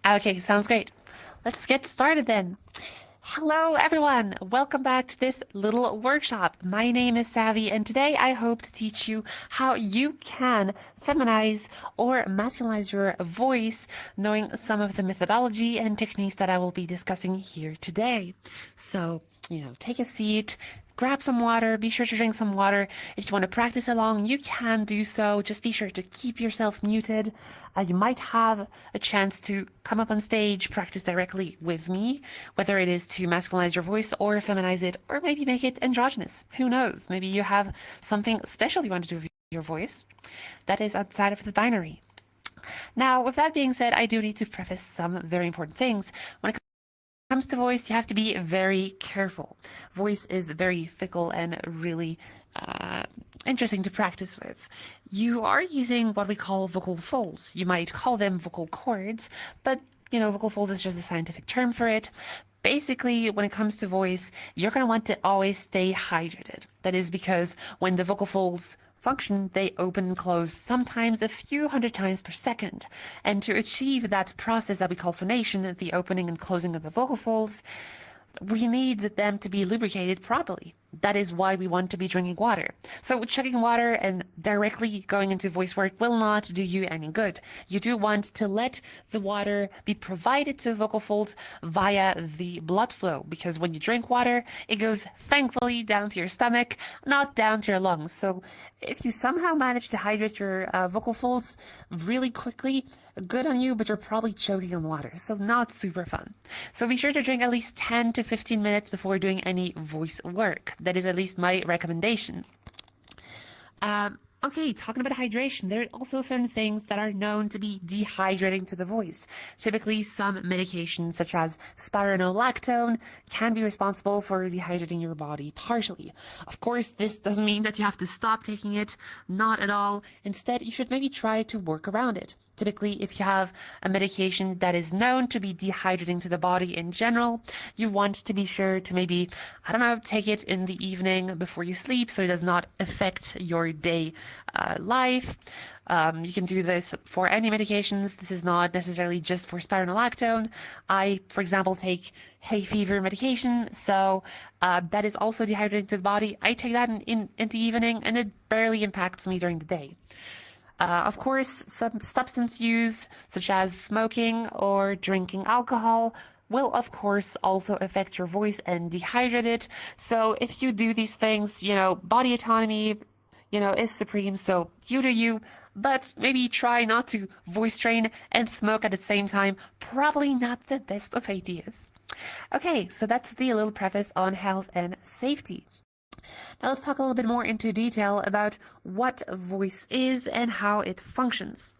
Okay, sounds great. Let's get started then. Hello, everyone. Welcome back to this little workshop. My name is Savvy, and today I hope to teach you how you can feminize or masculinize your voice, knowing some of the methodology and techniques that I will be discussing here today. So, take a seat, grab some water, be sure to drink some water. If you want to practice along, you can do so. Just be sure to keep yourself muted. You might have a chance to come up on stage, practice directly with me, whether it is to masculinize your voice or feminize it, or maybe make it androgynous. Who knows? Maybe you have something special you want to do with your voice that is outside of the binary. Now, with that being said, I do need to preface some very important things. When it comes to voice, you have to be very careful. Voice is very fickle and really interesting to practice with. You are using what we call vocal folds. You might call them vocal cords, but vocal fold is just a scientific term for it. Basically, when it comes to voice, you're going to want to always stay hydrated. That is because when the vocal folds function, they open and close sometimes a few hundred times per second. And to achieve that process that we call phonation, the opening and closing of the vocal folds, we need them to be lubricated properly. That is why we want to be drinking water. So chugging water and directly going into voice work will not do you any good. You do want to let the water be provided to the vocal folds via the blood flow, because when you drink water, it goes thankfully down to your stomach, not down to your lungs. So if you somehow manage to hydrate your vocal folds really quickly, good on you, but you're probably choking on water, so not super fun. So be sure to drink at least 10 to 15 minutes before doing any voice work. That is at least my recommendation. Okay, talking about hydration, there are also certain things that are known to be dehydrating to the voice. Typically, some medications, such as spironolactone, can be responsible for dehydrating your body partially. Of course, this doesn't mean that you have to stop taking it, not at all. Instead, you should maybe try to work around it. Typically, if you have a medication that is known to be dehydrating to the body in general, you want to be sure to maybe, take it in the evening before you sleep so it does not affect your day life. You can do this for any medications. This is not necessarily just for spironolactone. I, for example, take hay fever medication, so that is also dehydrating to the body. I take that in the evening, and it barely impacts me during the day. Of course, some substance use, such as smoking or drinking alcohol, will of course also affect your voice and dehydrate it. So if you do these things, body autonomy, is supreme. So you do you, but maybe try not to voice train and smoke at the same time. Probably not the best of ideas. Okay, so that's the little preface on health and safety. Now let's talk a little bit more into detail about what voice is and how it functions.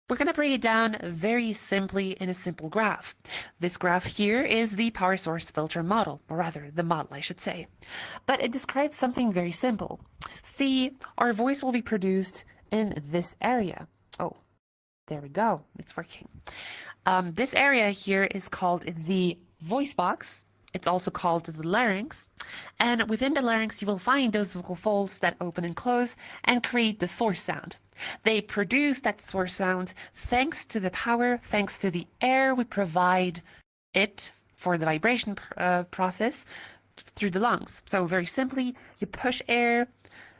We're going to break it down very simply in a simple graph. This graph here is the power source filter model, or rather the model I should say. But it describes something very simple. See, our voice will be produced in this area. Oh, there we go, it's working. This area here is called the voice box. It's also called the larynx, and within the larynx you will find those vocal folds that open and close and create the source sound. They produce that source sound thanks to the power, thanks to the air we provide it for the vibration process through the lungs. So very simply, you push air,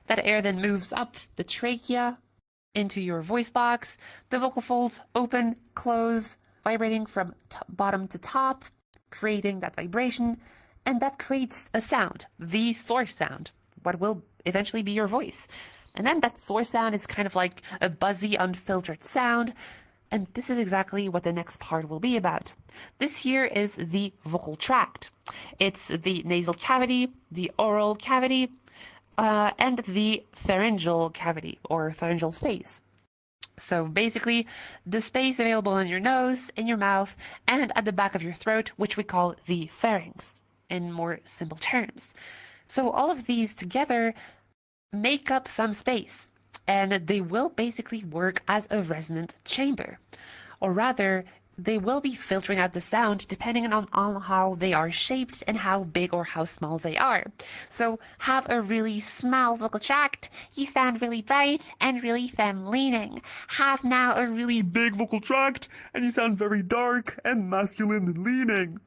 that air then moves up the trachea into your voice box, the vocal folds open, close, vibrating from bottom to top, creating that vibration, and that creates a sound, the source sound, what will eventually be your voice. And then that source sound is kind of like a buzzy, unfiltered sound, and this is exactly what the next part will be about. This here is the vocal tract. It's the nasal cavity, the oral cavity, and the pharyngeal cavity, or pharyngeal space. So basically, the space available in your nose, in your mouth, and at the back of your throat, which we call the pharynx, in more simple terms. So all of these together make up some space, and they will basically work as a resonant chamber. Or rather, they will be filtering out the sound depending on how they are shaped and how big or how small they are. So have a really small vocal tract, you sound really bright and really femme-leaning. Have now a really big vocal tract and you sound very dark and masculine-leaning.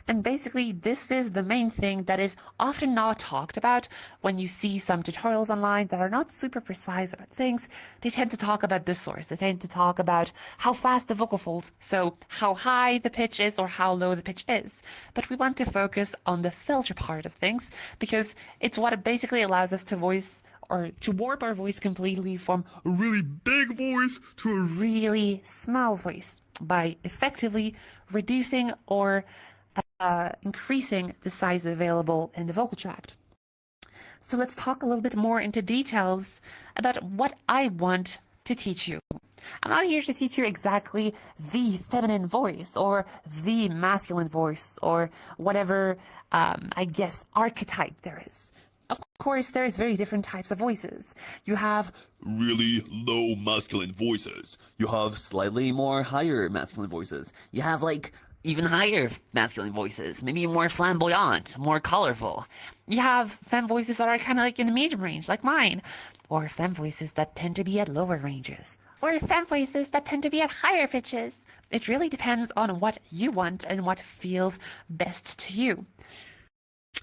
And basically, this is the main thing that is often not talked about when you see some tutorials online that are not super precise about things. They tend to talk about the source. They tend to talk about how fast the vocal folds, so how high the pitch is or how low the pitch is. But we want to focus on the filter part of things because it's what basically allows us to voice or to warp our voice completely from a really big voice to a really small voice by effectively reducing or increasing the size available in the vocal tract. So let's talk a little bit more into details about what I want to teach you. I'm not here to teach you exactly the feminine voice or the masculine voice or whatever, I guess, archetype there is. Of course, there's very different types of voices. You have really low masculine voices. You have Slightly more higher masculine voices. You have like even higher masculine voices, maybe more flamboyant, more colorful. You have femme voices that are kind of like in the medium range, like mine, or femme voices that tend to be at lower ranges, or femme voices that tend to be at higher pitches. It really depends on what you want and what feels best to you.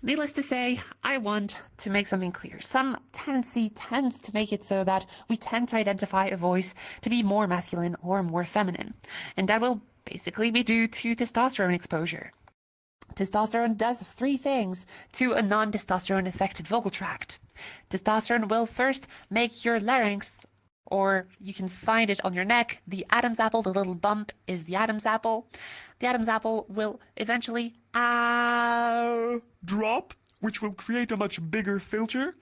Needless to say, I want to make something clear. Some tendency tends to make it so that we tend to identify a voice to be more masculine or more feminine, and that will basically be due to testosterone exposure. Testosterone does three things to a non-testosterone affected vocal tract. Testosterone will first make your larynx, or you can find it on your neck, the Adam's apple, the little bump is the Adam's apple. The Adam's apple will eventually drop, which will create a much bigger filter,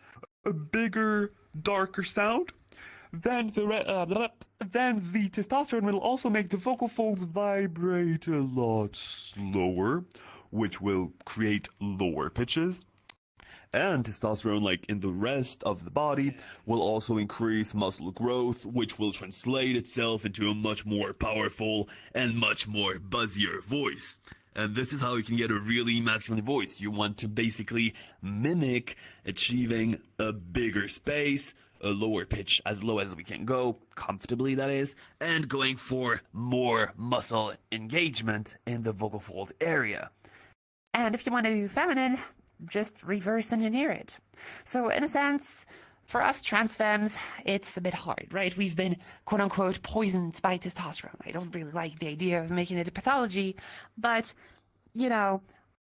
a bigger, darker sound. Then the testosterone will also make the vocal folds vibrate a lot slower, which will create lower pitches. And testosterone, like in the rest of the body, will also increase muscle growth, which will translate itself into a much more powerful and much more buzzier voice. And this is how you can get a really masculine voice. You want to basically mimic achieving a bigger space, a lower pitch as low as we can go, comfortably that is, and going for more muscle engagement in the vocal fold area. And if you want to do feminine, just reverse engineer it. So in a sense, for us trans femmes, it's a bit hard, right? We've been quote unquote poisoned by testosterone. I don't really like the idea of making it a pathology, but you know,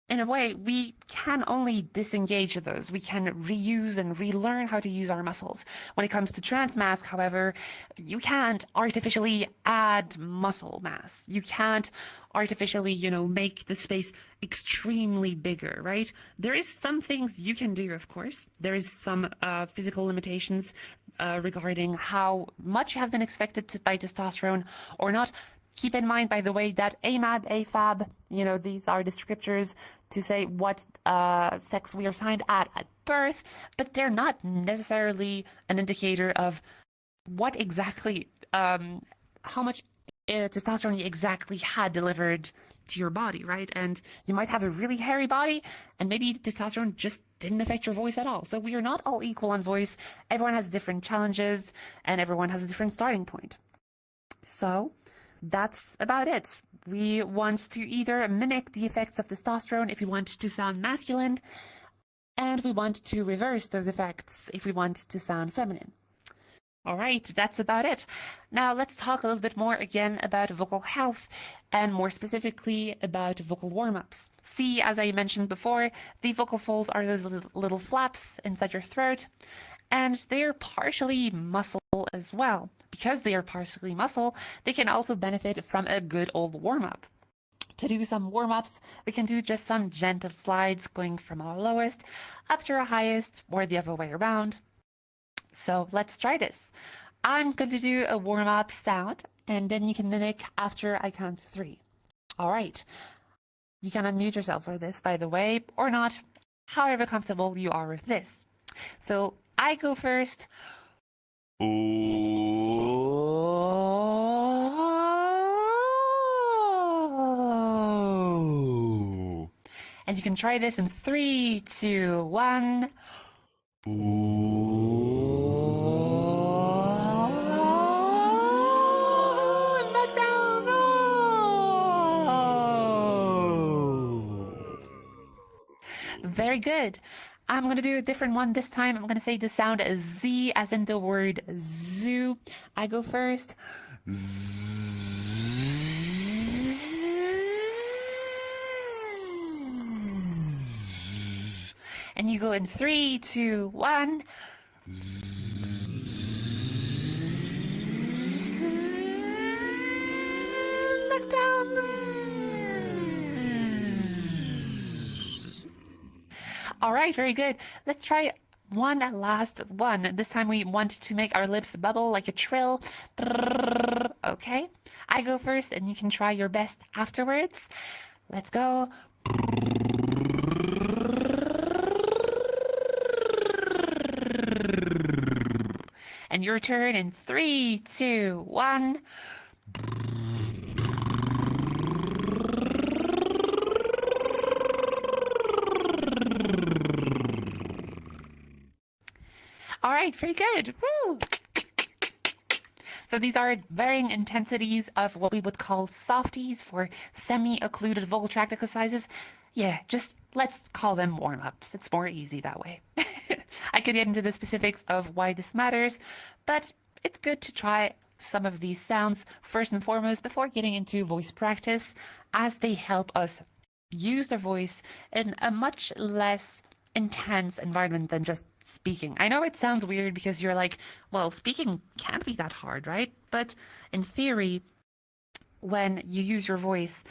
in a way, we can only disengage those. We can reuse and relearn how to use our muscles. When it comes to trans masc, however, you can't artificially add muscle mass. You can't artificially, make the space extremely bigger, right? There is some things you can do, of course. There is some physical limitations regarding how much you have been expected by testosterone or not. Keep in mind, by the way, that AMAD, AFAB, these are descriptors to say what sex we are assigned at birth, but they're not necessarily an indicator of what exactly, how much testosterone you exactly had delivered to your body, right? And you might have a really hairy body, and maybe testosterone just didn't affect your voice at all. So we are not all equal on voice. Everyone has different challenges, and everyone has a different starting point. So that's about it. We want to either mimic the effects of testosterone if we want to sound masculine, and we want to reverse those effects if we want to sound feminine. All right, that's about it. Now let's talk a little bit more again about vocal health and more specifically about vocal warm-ups. See, as I mentioned before, the vocal folds are those little flaps inside your throat, and they're partially muscle as well. Because they are partially muscle, they can also benefit from a good old warm-up. To do some warm-ups, we can do just some gentle slides going from our lowest up to our highest or the other way around. So let's try this. I'm going to do a warm-up sound, and then you can mimic after I count 3. All right. You can unmute yourself for this, by the way, or not, however comfortable you are with this. So I go first. And you can try this in 3, 2, 1. And back down. Very good. I'm going to do a different one this time. I'm going to say the sound as Z, as in the word zoo. I go first. And you go in 3, 2, 1. Back down. All right, very good. Let's try one last one. This time we want to make our lips bubble like a trill. Okay, I go first and you can try your best afterwards. Let's go. And your turn in 3, 2, 1. All right, very good. Woo! So these are varying intensities of what we would call softies for semi-occluded vocal tract exercises. Yeah, just let's call them warm-ups. It's more easy that way. I could get into the specifics of why this matters, but it's good to try some of these sounds first and foremost before getting into voice practice, as they help us use the voice in a much less intense environment than just speaking. I know it sounds weird because you're like, well, speaking can't be that hard, right? But in theory, when you use your voice,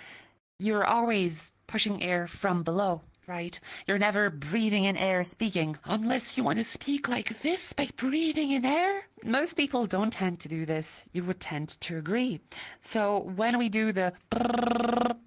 you're always pushing air from below, right? You're never breathing in air speaking, unless you want to speak like this by breathing in air. Most people don't tend to do this. You would tend to agree. So when we do the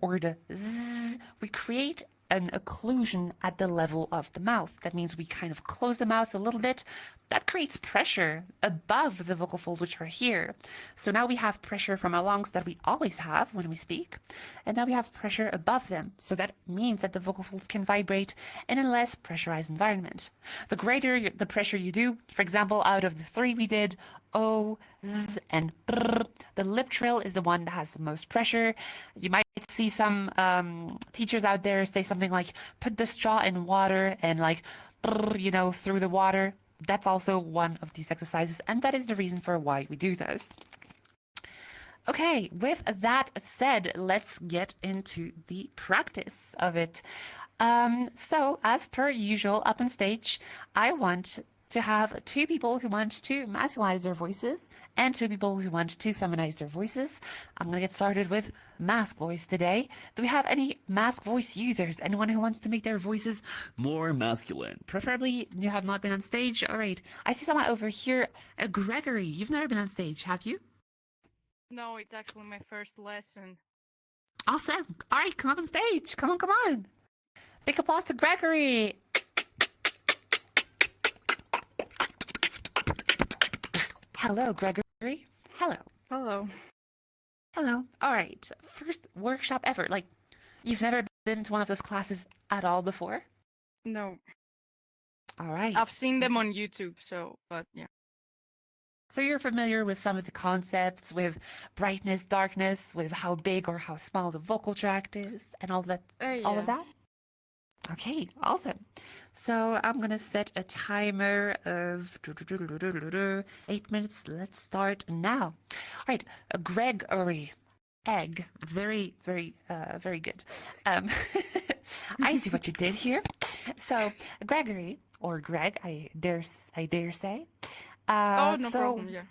or the zzz, we create an occlusion at the level of the mouth. That means we kind of close the mouth a little bit. That creates pressure above the vocal folds, which are here. So now we have pressure from our lungs that we always have when we speak, and now we have pressure above them. So that means that the vocal folds can vibrate in a less pressurized environment. The greater the pressure you do, for example, out of the 3 we did, O, Z, and brr, the lip trill is the one that has the most pressure. You might see some teachers out there say something like, put the straw in water and like, brr, you know, through the water. That's also one of these exercises, and that is the reason for why we do this. Okay, with that said, let's get into the practice of it. So, as per usual, up on stage, I want to have 2 people who want to masculinize their voices and 2 people who want to feminize their voices. I'm going to get started with masc voice today. Do we have any masc voice users? Anyone who wants to make their voices More masculine. preferably you have not been on stage? All right. I see someone over here. Gregory, you've never been on stage, have you? No, it's actually my first lesson. Awesome. All right, come up on stage. Come on, come on. Big applause to Gregory. Hello, Gregory. Hello. Hello. Hello. All right. First workshop ever. Like, you've never been to one of those classes at all before? No, All right. I've seen them on YouTube, so, but yeah. So you're familiar with some of the concepts, with brightness, darkness, with how big or how small the vocal tract is, and all that. All of Yeah. that? Okay, awesome. So I'm gonna set a timer of 8 minutes. Let's start now. All right, Gregory, egg, very, very, very good. I see what you did here. So Gregory or Greg, I dare say. Oh, no So problem, yeah.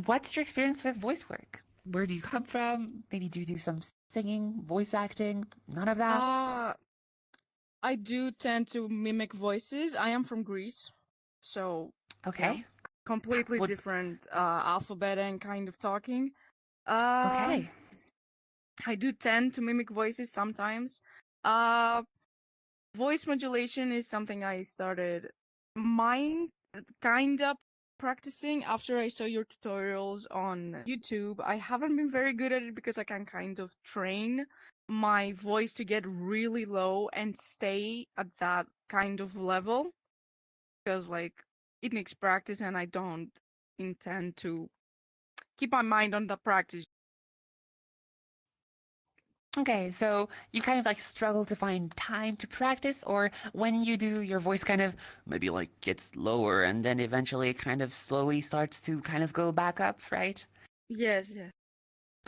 what's your experience with voice work? Where do you come from? Maybe do you do some singing, voice acting? None of that? I do tend to mimic voices. I am from Greece, so Okay. completely What- different alphabet and kind of talking. Okay. I do tend to mimic voices sometimes. Voice modulation is something I started kind of practicing after I saw your tutorials on YouTube. I haven't been very good at it because I can kind of train my voice to get really low and stay at that kind of level. Because, like, it needs practice and I don't intend to keep my mind on the practice. Okay, so you kind of like struggle to find time to practice, or when you do, your voice kind of Maybe like gets lower and then eventually it kind of slowly starts to kind of go back up, right? Yes, yes.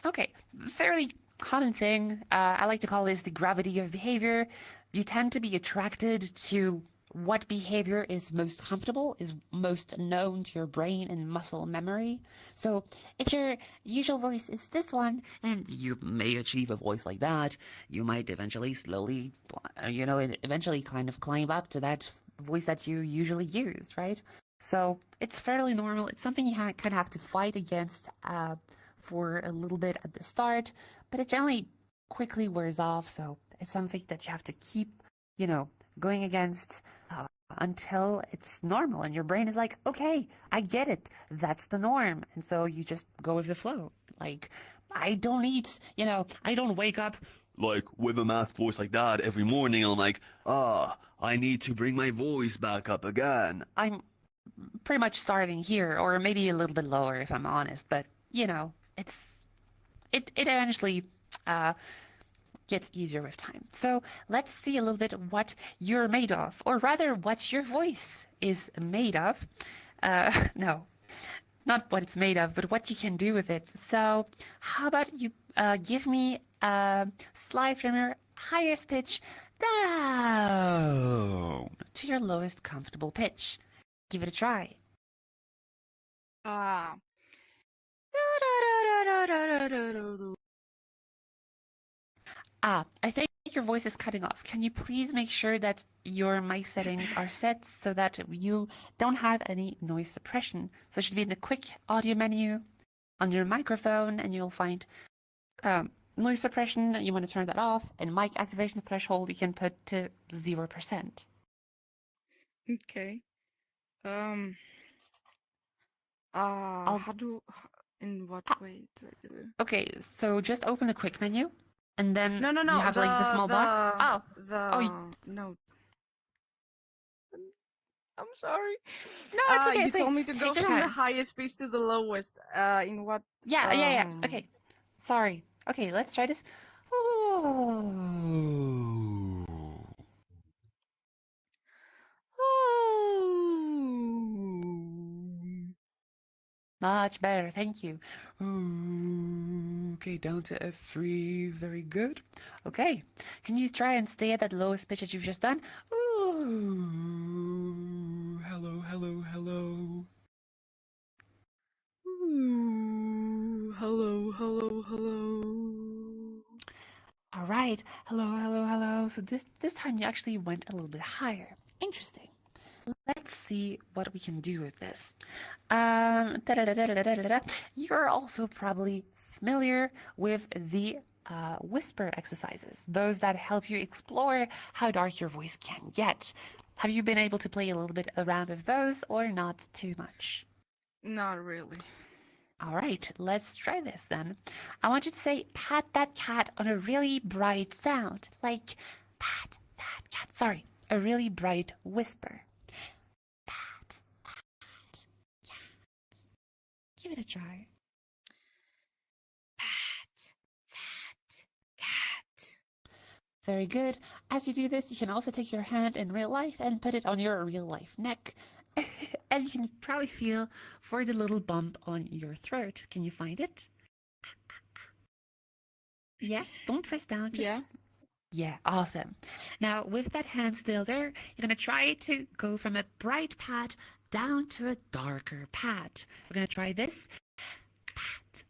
Okay, fairly common thing. I like to call this the gravity of behavior. You tend to be attracted to what behavior is most comfortable, is most known to your brain and muscle memory. So if your usual voice is this one, And you may achieve a voice like that. You might eventually slowly, eventually kind of climb up to that voice that you usually use, right? So it's fairly normal. It's something you kind of have to fight against for a little bit at the start, but it generally quickly wears off. So it's something that you have to keep, going against until it's normal. And your brain is like, okay, I get it. That's the norm. And so you just go with the flow. Like, I don't need, I don't wake up Like with a masc voice like that every morning, I'm like, I need to bring my voice back up again. I'm pretty much starting here, or maybe a little bit lower if I'm honest, but it eventually gets easier with time. So let's see a little bit what you're made of, or rather what your voice is made of. No, not what it's made of, but what you can do with it. So how about you give me a slide from your highest pitch down to your lowest comfortable pitch. Give it a try. Ah. I think your voice is cutting off. Can you please make sure that your mic settings are set so that you don't have any noise suppression? So it should be in the quick audio menu on your microphone, and you'll find noise suppression. You want to turn that off, and mic activation threshold you can put to 0%. Okay. In what way do I do it? Okay, so just open the quick menu, and then No. you have like the small bar. No. I'm sorry. No, it's okay. You it's told okay. me to Take go your from the time. highest pitch to the lowest. In what? Yeah. Okay. Sorry. Okay, let's try this. Much better, thank you. Okay, down to F3, very good. Okay, can you try and stay at that lowest pitch that you've just done? Ooh, hello. Ooh, hello. All right, hello. So this time you actually went a little bit higher. Interesting. Let's see what we can do with this. You're also probably familiar with the whisper exercises, those that help you explore how dark your voice can get. Have you been able to play a little bit around with those, or not too much? Not really. All right, let's try this then. I want you to say pat that cat on a really bright sound, like pat that cat. Sorry, a really bright whisper. Pat, cat. Give it a try. Pat that cat. Very good. As you do this, you can also take your hand in real life and put it on your real life neck. And you can probably feel for the little bump on your throat. Can you find it? Yeah, don't press down. Yeah, awesome. Now, with that hand still there, you're going to try to go from a bright pat down to a darker pat. We're going to try this. Pat.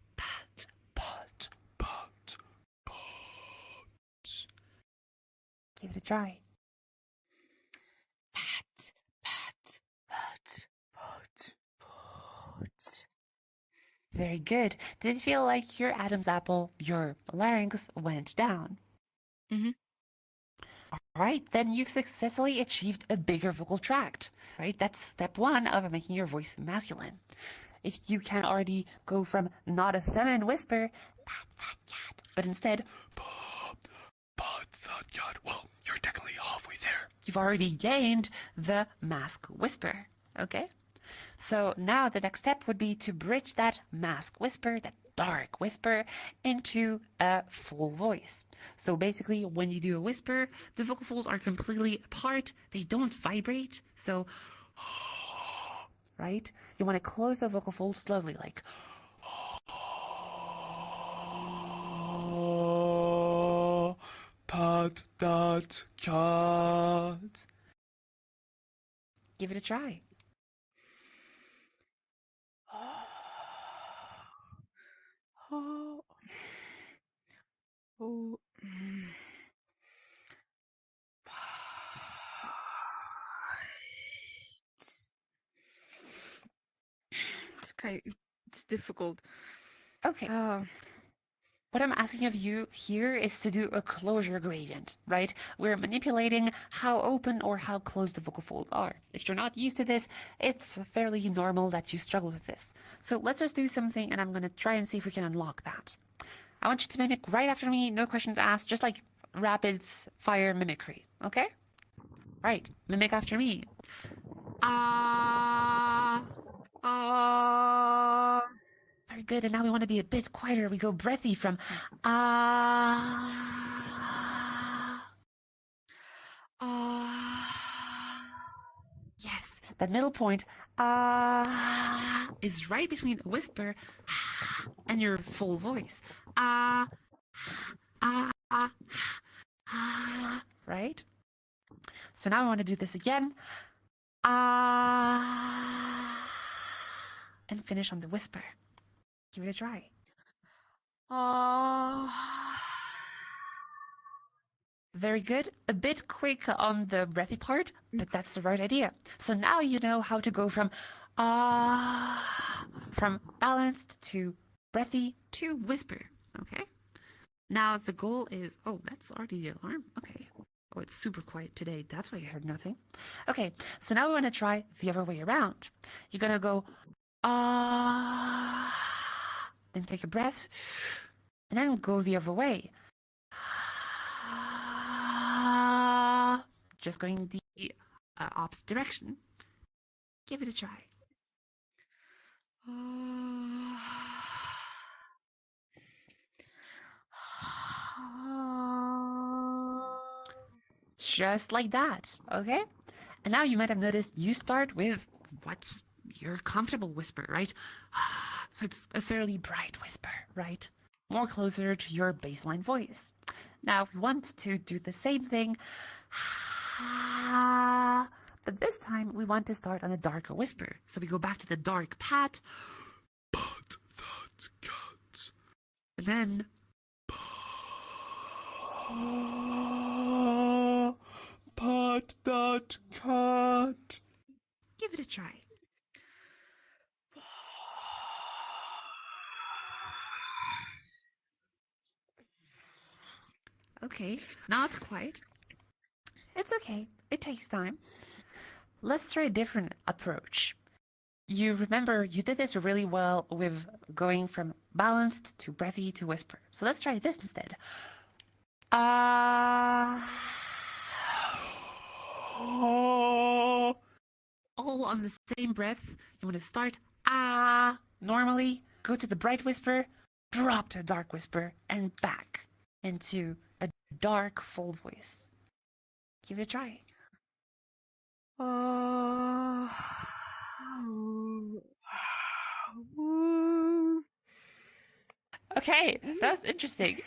Give it a try. Pat. Very good. Did it feel like your Adam's apple, your larynx, went down? Mm-hmm. All right, then you've successfully achieved a bigger vocal tract, right? That's step one of making your voice masculine. If you can already go from not a feminine whisper, but instead, well, you're technically halfway there. you've already gained the masc whisper, okay? So now the next step would be to bridge that masc whisper, that dark whisper, into a full voice. So basically, when you do a whisper, the vocal folds are completely apart. They don't vibrate. So, right? You want to close the vocal folds slowly, like, Pat that cat. give it a try. Oh. Oh. It's difficult. Okay. What I'm asking of you here is to do a closure gradient, right? We're manipulating how open or how closed the vocal folds are. If you're not used to this, it's fairly normal that you struggle with this. So let's just do something, and I'm going to try and see if we can unlock that. I want you to mimic right after me, no questions asked, just like rapid fire mimicry, okay? Right, mimic after me. Very good, and now we want to be a bit quieter. We go breathy from Yes, that middle point is right between the whisper and your full voice. Right? So now I want to do this again. And finish on the whisper. Give it a try. Very good. A bit quick on the breathy part, but that's the right idea. So now you know how to go from balanced to breathy to whisper. Okay? Now the goal is, oh, that's already the alarm. Okay. Oh, it's super quiet today. That's why I heard nothing. Okay, so now we want to try the other way around. You're going to go, then take a breath, and then go the other way. Just going the opposite direction. Give it a try. Just like that, okay? And now you might have noticed you start with what's your comfortable whisper, right? So it's a fairly bright whisper, right? More closer to your baseline voice. Now we want to do the same thing, but this time we want to start on a darker whisper. So we go back to the dark pat, Pat that cat. and then Pat that cat. give it a try. Okay, now it's quiet. It's okay. It takes time. Let's try a different approach. You remember you did this really well with going from balanced to breathy to whisper. So let's try this instead. All on the same breath. You want to start normally, go to the bright whisper, drop to a dark whisper, and back into a dark full voice. Give it a try. Okay, that's interesting.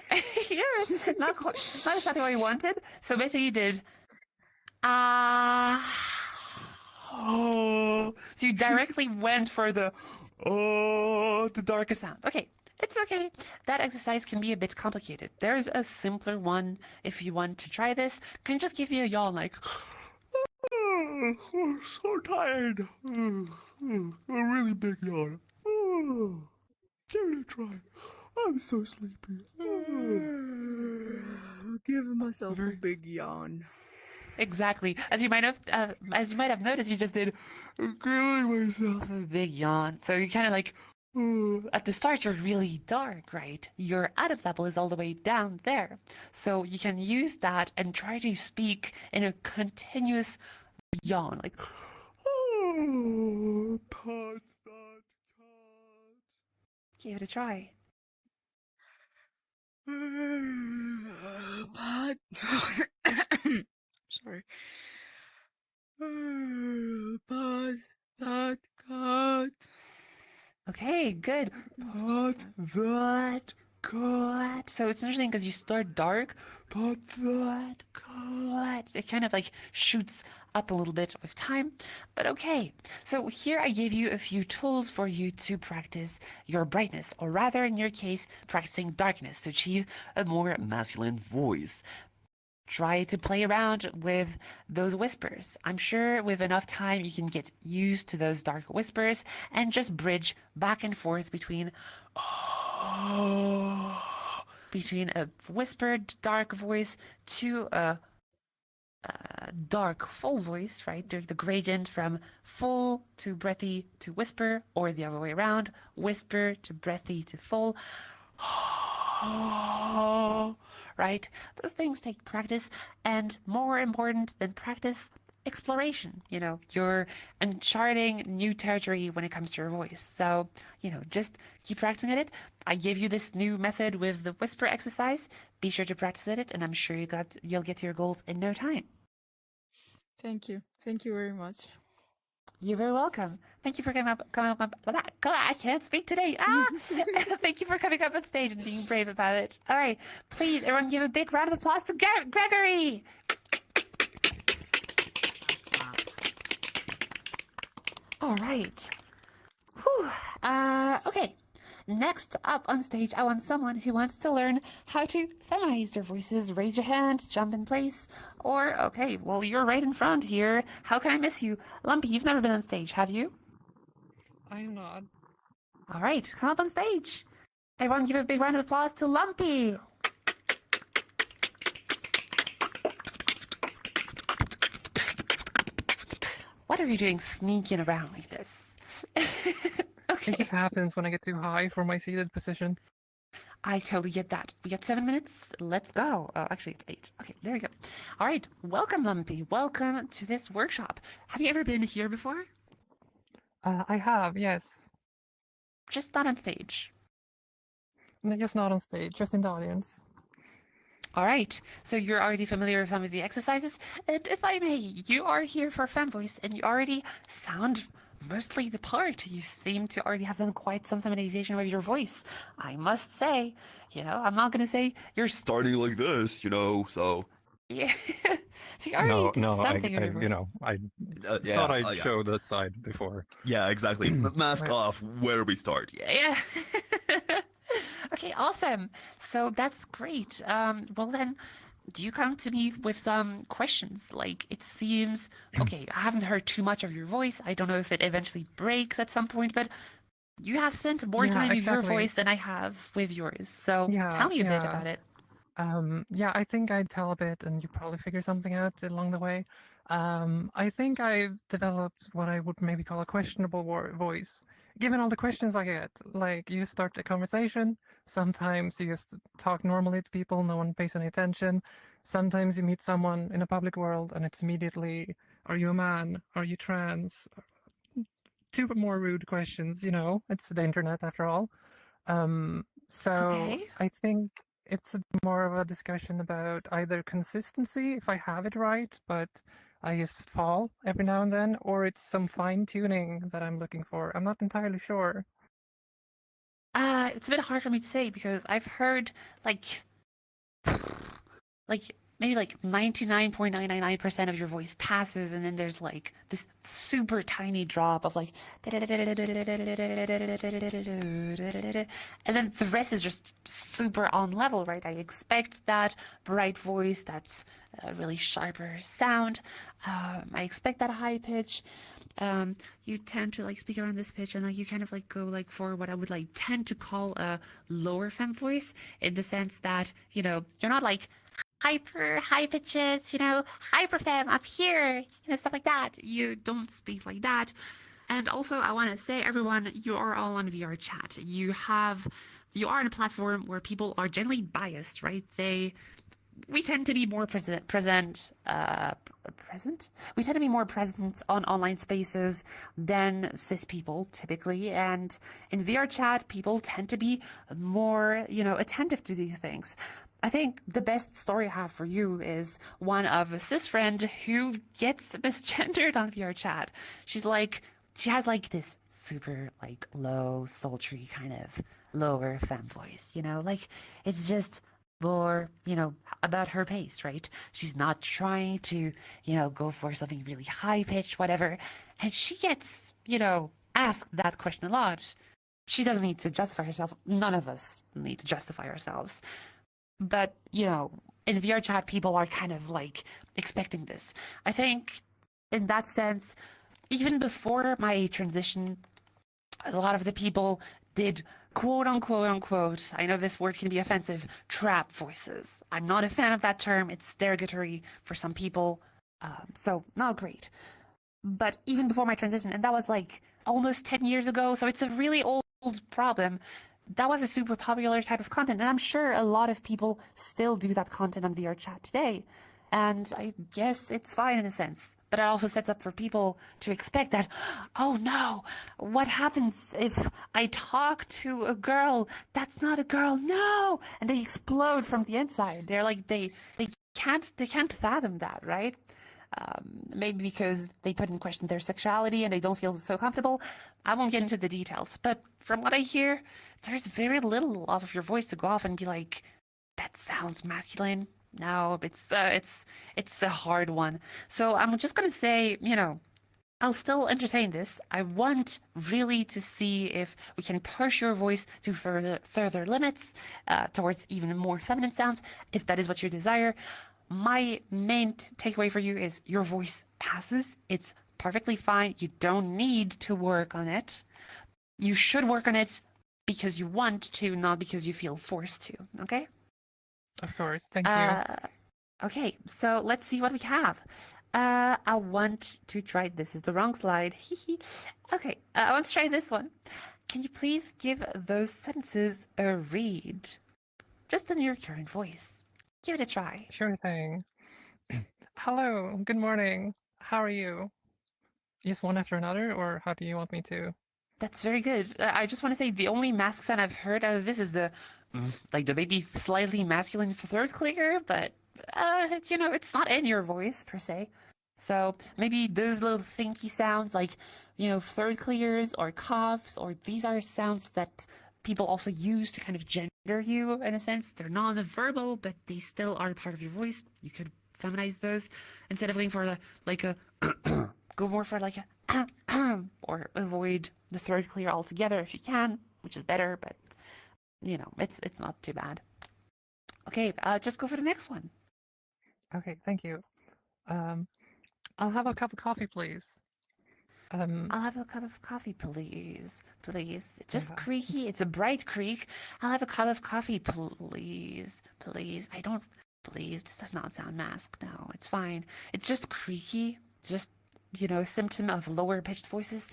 Yeah, it's not exactly what you wanted. So basically you did so you directly went for the darkest sound. Okay, it's okay. That exercise can be a bit complicated. There's a simpler one if you want to try this. Can just give you a yawn like I'm so tired. A really big yawn. Give it a try. I'm so sleepy. Give my myself a big yawn. Exactly. As you might have noticed, you just did giving myself a big yawn. So you kind of like, at the start, you're really dark, right? Your Adam's apple is all the way down there. So you can use that and try to speak in a continuous yawn, like, Pot that give it a try. But sorry. But that cat. Okay, good. Pot that cat. So it's interesting because you start dark, but that cut. It kind of like shoots up a little bit with time, but okay. So here I gave you a few tools for you to practice your brightness, or rather in your case, practicing darkness to achieve a more masculine voice. Try to play around with those whispers. I'm sure with enough time you can get used to those dark whispers and just bridge back and forth between a whispered dark voice to a dark full voice, right? There's the gradient from full to breathy to whisper, or the other way around, whisper to breathy to full. Right? Those things take practice, and more important than practice, exploration. You know, you're uncharting new territory when it comes to your voice. So, you know, just keep practicing at it. I gave you this new method with the whisper exercise. Be sure to practice at it, and I'm sure you'll get to your goals in no time. Thank you. Thank you very much. You're very welcome. Thank you for coming up. I can't speak today. Thank you for coming up on stage and being brave about it. All right, please, everyone, give a big round of applause to Gregory. All right. Whew. Okay. Next up on stage, I want someone who wants to learn how to feminize their voices. Raise your hand, jump in place, or, okay, well, you're right in front here. How can I miss you? Lumpy, you've never been on stage, have you? I am not. All right, come up on stage. Everyone give a big round of applause to Lumpy. What are you doing sneaking around like this? Okay. It just happens when I get too high for my seated position. I totally get that. We got 7 minutes. Let's go. Oh, actually, it's 8. Okay, there we go. All right. Welcome, Lumpy. Welcome to this workshop. Have you ever been here before? I have, yes. Just not on stage. No, just not on stage, just in the audience. All right. So you're already familiar with some of the exercises. And if I may, you are here for Fem Voice, and you already sound mostly the part. You seem to already have done quite some feminization with your voice. I must say, you know, I'm not going to say you're Starting like this, you know, so. Yeah. So you already did something with your voice. you know, I Yeah, thought I'd yeah. show that side before. Yeah, exactly. Mask Right. off, where we start. Yeah. Okay, awesome. So that's great. Well then, do you come to me with some questions? Like, it seems, okay, I haven't heard too much of your voice. I don't know if it eventually breaks at some point, but you have spent more Yeah, time with your exactly. voice than I have with yours. So Yeah, tell me a bit yeah. about it. Yeah, I think I'd tell a bit and you probably figure something out along the way. I think I've developed what I would maybe call a questionable voice. Given all the questions I get, like you start a conversation, sometimes you just talk normally to people, no one pays any attention. Sometimes you meet someone in a public world and it's immediately, are you a man? Are you trans? Two more rude questions, you know, it's the internet after all. So Okay. I think it's more of a discussion about either consistency, if I have it right, but I just fall every now and then, or it's some fine tuning that I'm looking for. I'm not entirely sure. It's a bit hard for me to say because I've heard like maybe like 99.999% of your voice passes, and then there's like this super tiny drop of like, and then the rest is just super on level, right? I expect that bright voice, that's a really sharper sound. I expect that high pitch. You tend to like speak around this pitch, and like you kind of like go like for what I would like tend to call a lower femme voice, in the sense that, you know, you're not like hyper high pitches, hyper fem up here, stuff like that. You don't speak like that. And also, I want to say, everyone, you are all on vrchat. You are on a platform where people are generally biased, right? We tend to be more present. We tend to be more present on online spaces than cis people typically, and in vrchat, people tend to be more, attentive to these things. I think the best story I have for you is one of a cis friend who gets misgendered on vrchat. She has like this super like low, sultry kind of lower femme voice, like it's just more, about her pace, right? She's not trying to, go for something really high pitched, whatever. And she gets, asked that question a lot. She doesn't need to justify herself. None of us need to justify ourselves. But, in vrchat, people are kind of like expecting this. I think in that sense, even before my transition, a lot of the people did quote unquote, I know this word can be offensive, trap voices. I'm not a fan of that term. It's derogatory for some people. So not great. But even before my transition, and that was like almost 10 years ago, so it's a really old problem. That was a super popular type of content, and I'm sure a lot of people still do that content on vrchat today. And I guess it's fine in a sense. But it also sets up for people to expect that, oh no, what happens if I talk to a girl that's not a girl? No! And they explode from the inside. They're like, they can't fathom that, right? Maybe because they put in question their sexuality and they don't feel so comfortable. I won't get into the details. But from what I hear, there's very little of your voice to go off and be like, that sounds masculine. No, it's a hard one. So I'm just gonna say, I'll still entertain this. I want really to see if we can push your voice to further limits towards even more feminine sounds, if that is what you desire. My main takeaway for you is your voice passes. It's perfectly fine. You don't need to work on it. You should work on it because you want to, not because you feel forced to. Okay? Of course, thank you. Okay, so let's see what we have. I want to try, this is the wrong slide. Okay, I want to try this one. Can you please give those sentences a read? Just in your current voice. Give it a try. Sure thing. Hello, good morning. How are you? Just one after another, or how do you want me to? That's very good. I just want to say the only masc sound I've heard out of this is the maybe slightly masculine third clear, but it's not in your voice per se. So maybe those little thinky sounds like, third clears or coughs, or these are sounds that people also use to kind of gender you in a sense. They're non-verbal, but they still are part of your voice. You could feminize those instead of going for go more for like a or avoid the third clear altogether if you can, which is better, but it's not too bad. Okay, just go for the next one. Okay, thank you. I'll have a cup of coffee, please. I'll have a cup of coffee, please. Please. Just Yeah. creaky. It's a bright creak. I'll have a cup of coffee, please. Please. Please. This does not sound masked. No, it's fine. It's just creaky. Just, a symptom of lower pitched voices.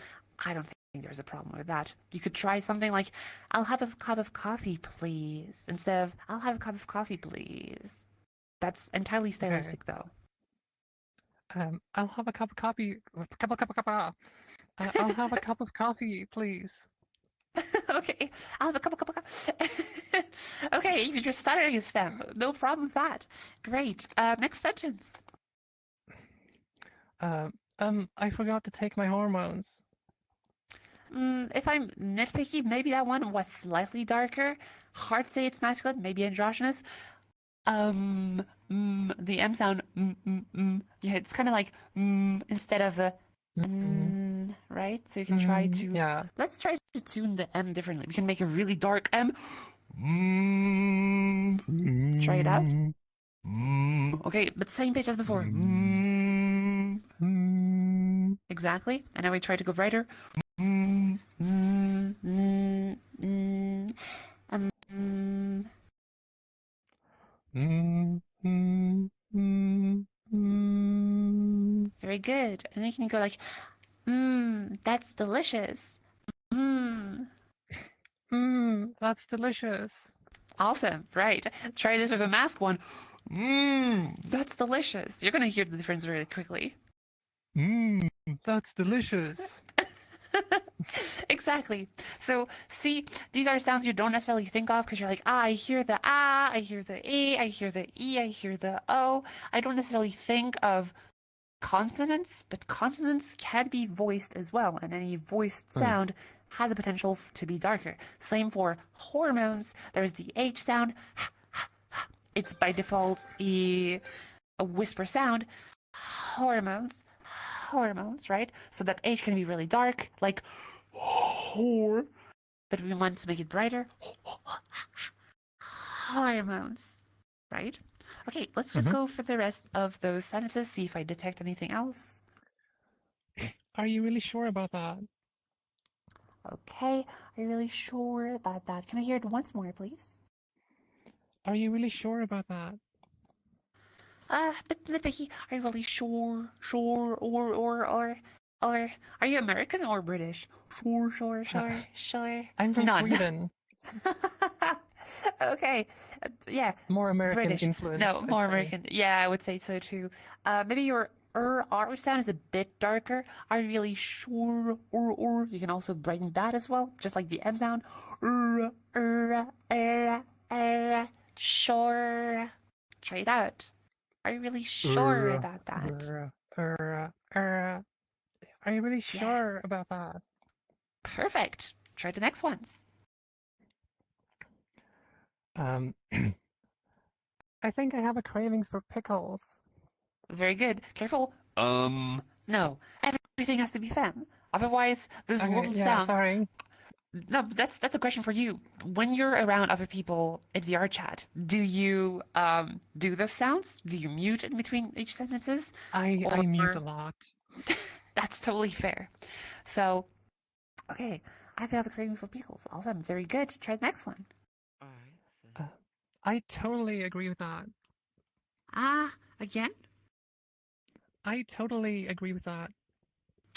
I don't think there's a problem with that. You could try something like, I'll have a cup of coffee, please. Instead of, I'll have a cup of coffee, please. That's entirely stylistic, though. I'll have a cup of coffee. I'll have a cup of coffee, please. Okay, I'll have a cup of coffee. Okay, you're stuttering as femme. No problem with that. Great. Next sentence. I forgot to take my hormones. If I'm nitpicky, maybe that one was slightly darker. Hard to say it's masculine, maybe androgynous. The M sound, yeah, it's kind of like instead of a right? So you can try to, Yeah. let's try to tune the M differently. We can make a really dark M. Try it out. Okay, but same pitch as before. Exactly. And now we try to go brighter. very good. And then you can go like, that's delicious. Mmm. That's delicious. Awesome, right. Try this with a masc one. That's delicious. You're gonna hear the difference very quickly. That's delicious. Exactly. So, see, these are sounds you don't necessarily think of because you're like, I hear the ah, I hear the a, I hear the e, I hear the o. I don't necessarily think of consonants, but consonants can be voiced as well, and any voiced sound has a potential to be darker. Same for hormones. There's the H sound. It's by default a whisper sound. Hormones, right? So that H can be really dark, like whore, but we want to make it brighter. Hormones, right? Okay, let's just go for the rest of those sentences, see if I detect anything else. Are you really sure about that? Okay, are you really sure about that? Can I hear it once more, please? Are you really sure about that? But Vicky, are you really sure, or, are you American or British? Sure. I'm from None. Sweden. Okay, yeah. More American British. influence. No, I'd more say. American. Yeah, I would say so too. Maybe your R sound is a bit darker. Are you really sure? Or. You can also brighten that as well, just like the M sound. Sure. Try it out. Are you really sure about that? Are you really sure about that? Perfect. Try the next ones. I think I have a cravings for pickles. Very good. Careful. No. Everything has to be fem. Otherwise, those Okay, little yeah, sounds. sorry. No, that's a question for you. When you're around other people in vrchat, do you do those sounds? Do you mute in between each sentences? I mute a lot. That's totally fair. So, okay, I have a craving for pickles. Awesome, very good. Try the next one. I totally agree with that. Again? I totally agree with that.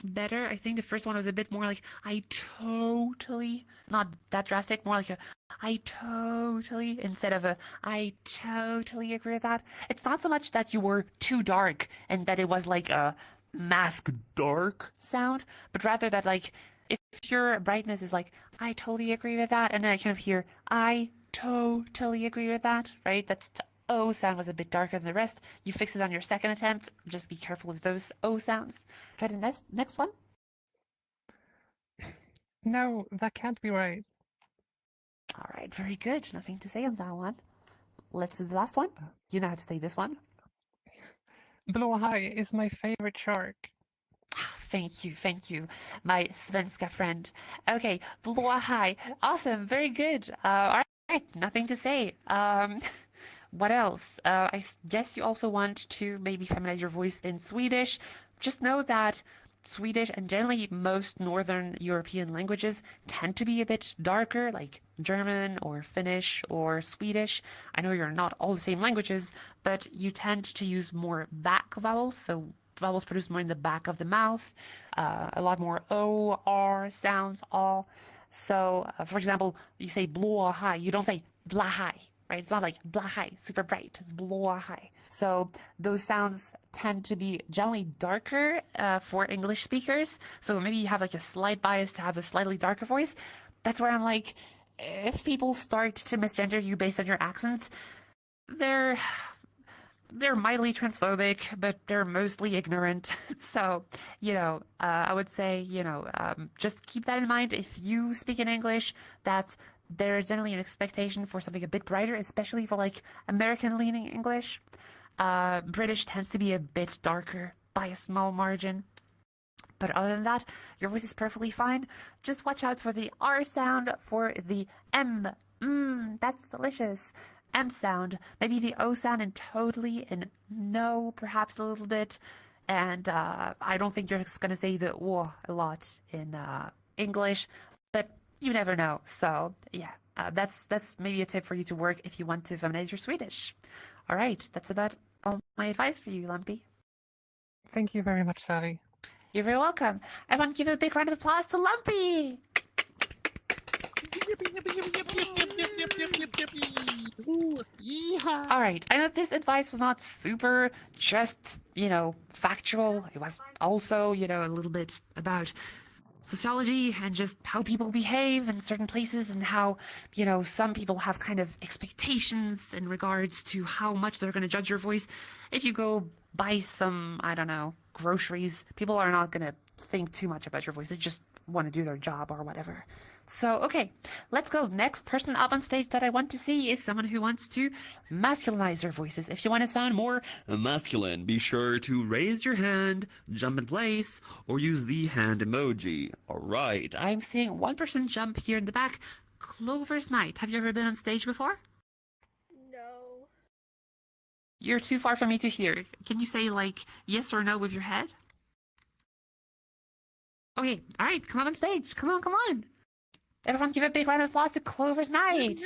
Better. I think the first one was a bit more like I totally, not that drastic, more like a I totally instead of a I totally agree with that. It's not so much that you were too dark and that it was like a mask dark sound, but rather that like if your brightness is like I totally agree with that, and then I kind of hear I totally agree with that, right? That's O sound was a bit darker than the rest. You fix it on your second attempt. Just be careful with those O sounds. Try the next one. No, that can't be right. All right, very good. Nothing to say on that one. Let's do the last one. You know how to say this one. Blåhaj is my favorite shark. Thank you, my svenska friend. Okay, blåhaj. Awesome, very good. All right, nothing to say. What else? I guess you also want to maybe feminize your voice in Swedish. Just know that Swedish and generally most Northern European languages tend to be a bit darker, like German or Finnish or Swedish. I know you're not all the same languages, but you tend to use more back vowels, so vowels produced more in the back of the mouth, a lot more O, R sounds, all. So, for example, you say blåhaj, you don't say blahaj. Right? It's not like blahaj, super bright. It's blåhaj. So those sounds tend to be generally darker for English speakers. So maybe you have like a slight bias to have a slightly darker voice. That's where I'm like, if people start to misgender you based on your accents, they're mildly transphobic, but they're mostly ignorant. So, I would say, just keep that in mind. If you speak in English, there's generally an expectation for something a bit brighter, especially for like American-leaning English. British tends to be a bit darker by a small margin. But other than that, your voice is perfectly fine. Just watch out for the R sound, for the M. That's delicious. M sound. Maybe the O sound in totally, and no, perhaps a little bit. And I don't think you're going to say the O a lot in English, but you never know. So yeah, that's maybe a tip for you to work if you want to feminize your Swedish. All right, that's about all my advice for you, Lumpy. Thank you very much, Savvy. You're very welcome. Everyone give a big round of applause to Lumpy. All right, I know this advice was not super just, factual. It was also, a little bit about sociology and just how people behave in certain places and how, some people have kind of expectations in regards to how much they're going to judge your voice. If you go buy some, I don't know, groceries, people are not going to think too much about your voice. They just want to do their job or whatever. So, okay, let's go. Next person up on stage that I want to see is someone who wants to masculinize their voices. If you want to sound more Masculine, be sure to raise your hand, jump in place, or use the hand emoji. Alright. I'm seeing one person jump here in the back. Clover's Night. Have you ever been on stage before? No. You're too far for me to hear. Can you say, like, yes or no with your head? Okay, alright, come on stage. Come on. Everyone give a big round of applause to Clover's Night.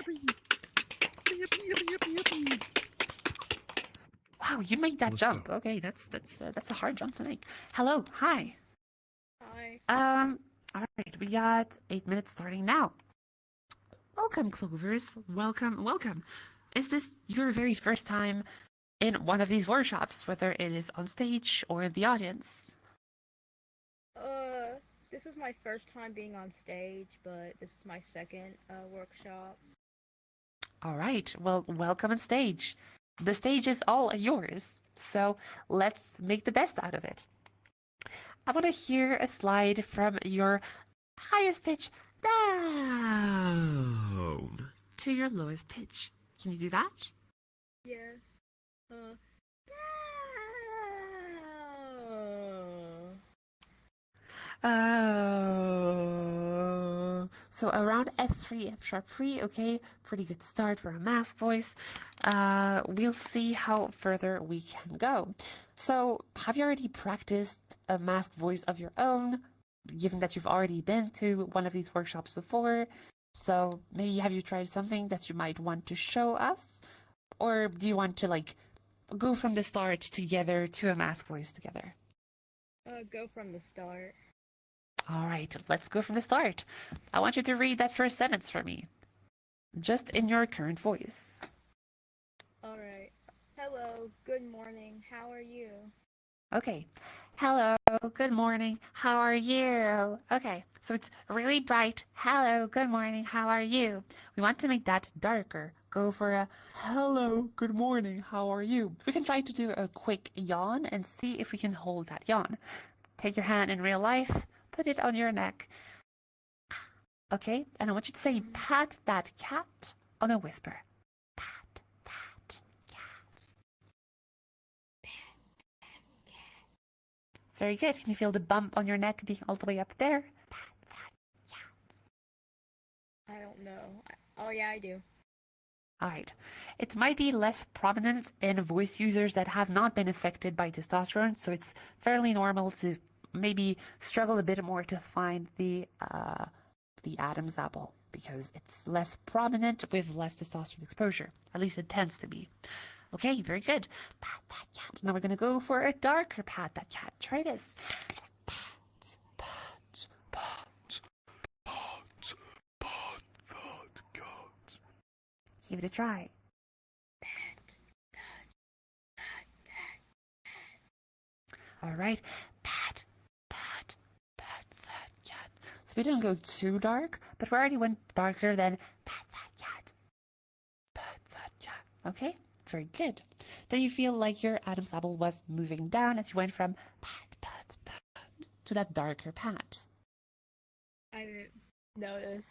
Wow, you made that jump. Okay, that's a hard jump to make. Hello, hi. Hi. All right, we got 8 minutes starting now. Welcome, Clovers. Welcome. Is this your very first time in one of these workshops, whether it is on stage or in the audience? This is my first time being on stage, but this is my second workshop. All right, well, welcome on stage. The stage is all yours, so let's make the best out of it. I want to hear a slide from your highest pitch down to your lowest pitch. Can you do that? Yes. So around F3, F sharp 3, okay, pretty good start for a masc voice. We'll see how further we can go. So have you already practiced a masc voice of your own, given that you've already been to one of these workshops before? So maybe have you tried something that you might want to show us? Or do you want to go from the start together to a masc voice together? Go from the start. All right, let's go from the start. I want you to read that first sentence for me, just in your current voice. All right. Hello, good morning, how are you? Okay. Hello, good morning, how are you? Okay, so it's really bright. Hello, good morning, how are you? We want to make that darker. Go for a hello, good morning, how are you? We can try to do a quick yawn and see if we can hold that yawn. Take your hand in real life, put it on your neck. Okay, and I want you to say pat that cat on a whisper. Pat that cat. Very good. Can you feel the bump on your neck being all the way up there? Pat that cat. I don't know. Oh yeah, I do. All right. It might be less prominent in voice users that have not been affected by testosterone, so it's fairly normal to maybe struggle a bit more to find the Adam's apple because it's less prominent with less testosterone exposure. At least it tends to be. Okay, very good. Pat that cat. Now we're going to go for a darker pat that cat. Try this. Pat, pat, pat, Pat, pat that cat. give it a try. All right. Pat, pat, pat that cat. So we didn't go too dark, but we already went darker than pat that cat. Pat that cat. Okay? Very good. Then you feel like your Adam's apple was moving down as you went from pat, pat, pat to that darker pat. I didn't notice.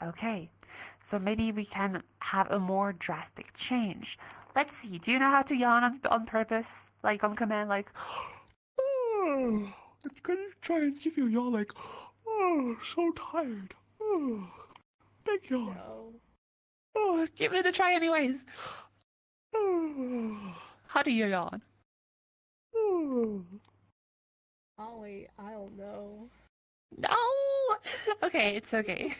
Okay, so maybe we can have a more drastic change. Let's see, do you know how to yawn on purpose? Like on command, like, Oh, I'm gonna try and give you a yawn like, oh, so tired. Oh, big yawn. No. oh, give it a try anyways. Oh, How do you yawn? oh. Ollie, I don't know. No! Okay, it's okay.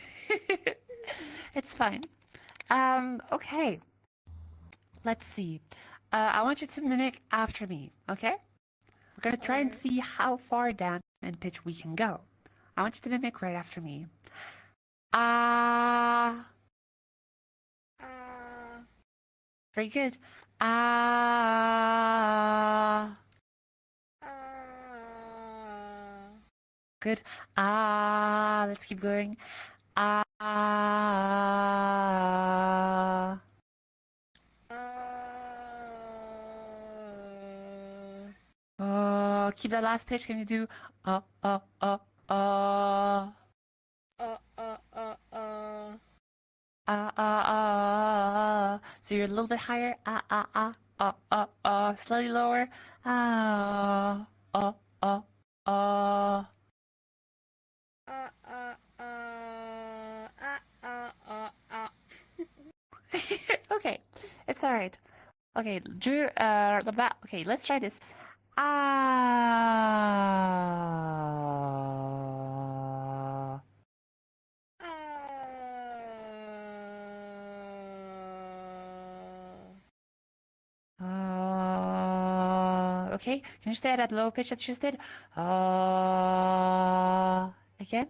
It's fine. Okay. Let's see. I want you to mimic after me, okay? We're going to try and see how far down in pitch we can go. I want you to mimic right after me. Ah. Very good. Ah. Good. Ah. Let's keep going. Ah. Keep that last pitch. Can you do uh? So you're a little bit higher. Slightly lower. Okay, it's all right. Okay, Drew. Okay, let's try this. Ah. Okay, can you stay at that low pitch that you just did? Again?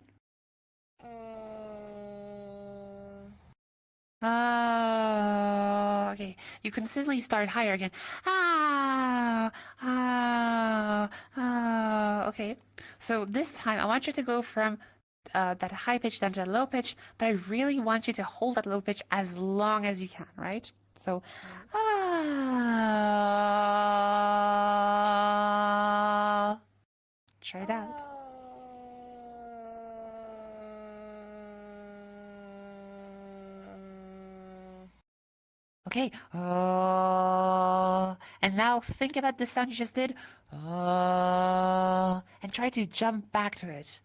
Okay. You consistently start higher again. Okay. So this time I want you to go from that high pitch down to that low pitch, but I really want you to hold that low pitch as long as you can, right? So, try it out. Okay. And now think about the sound you just did. And try to jump back to it.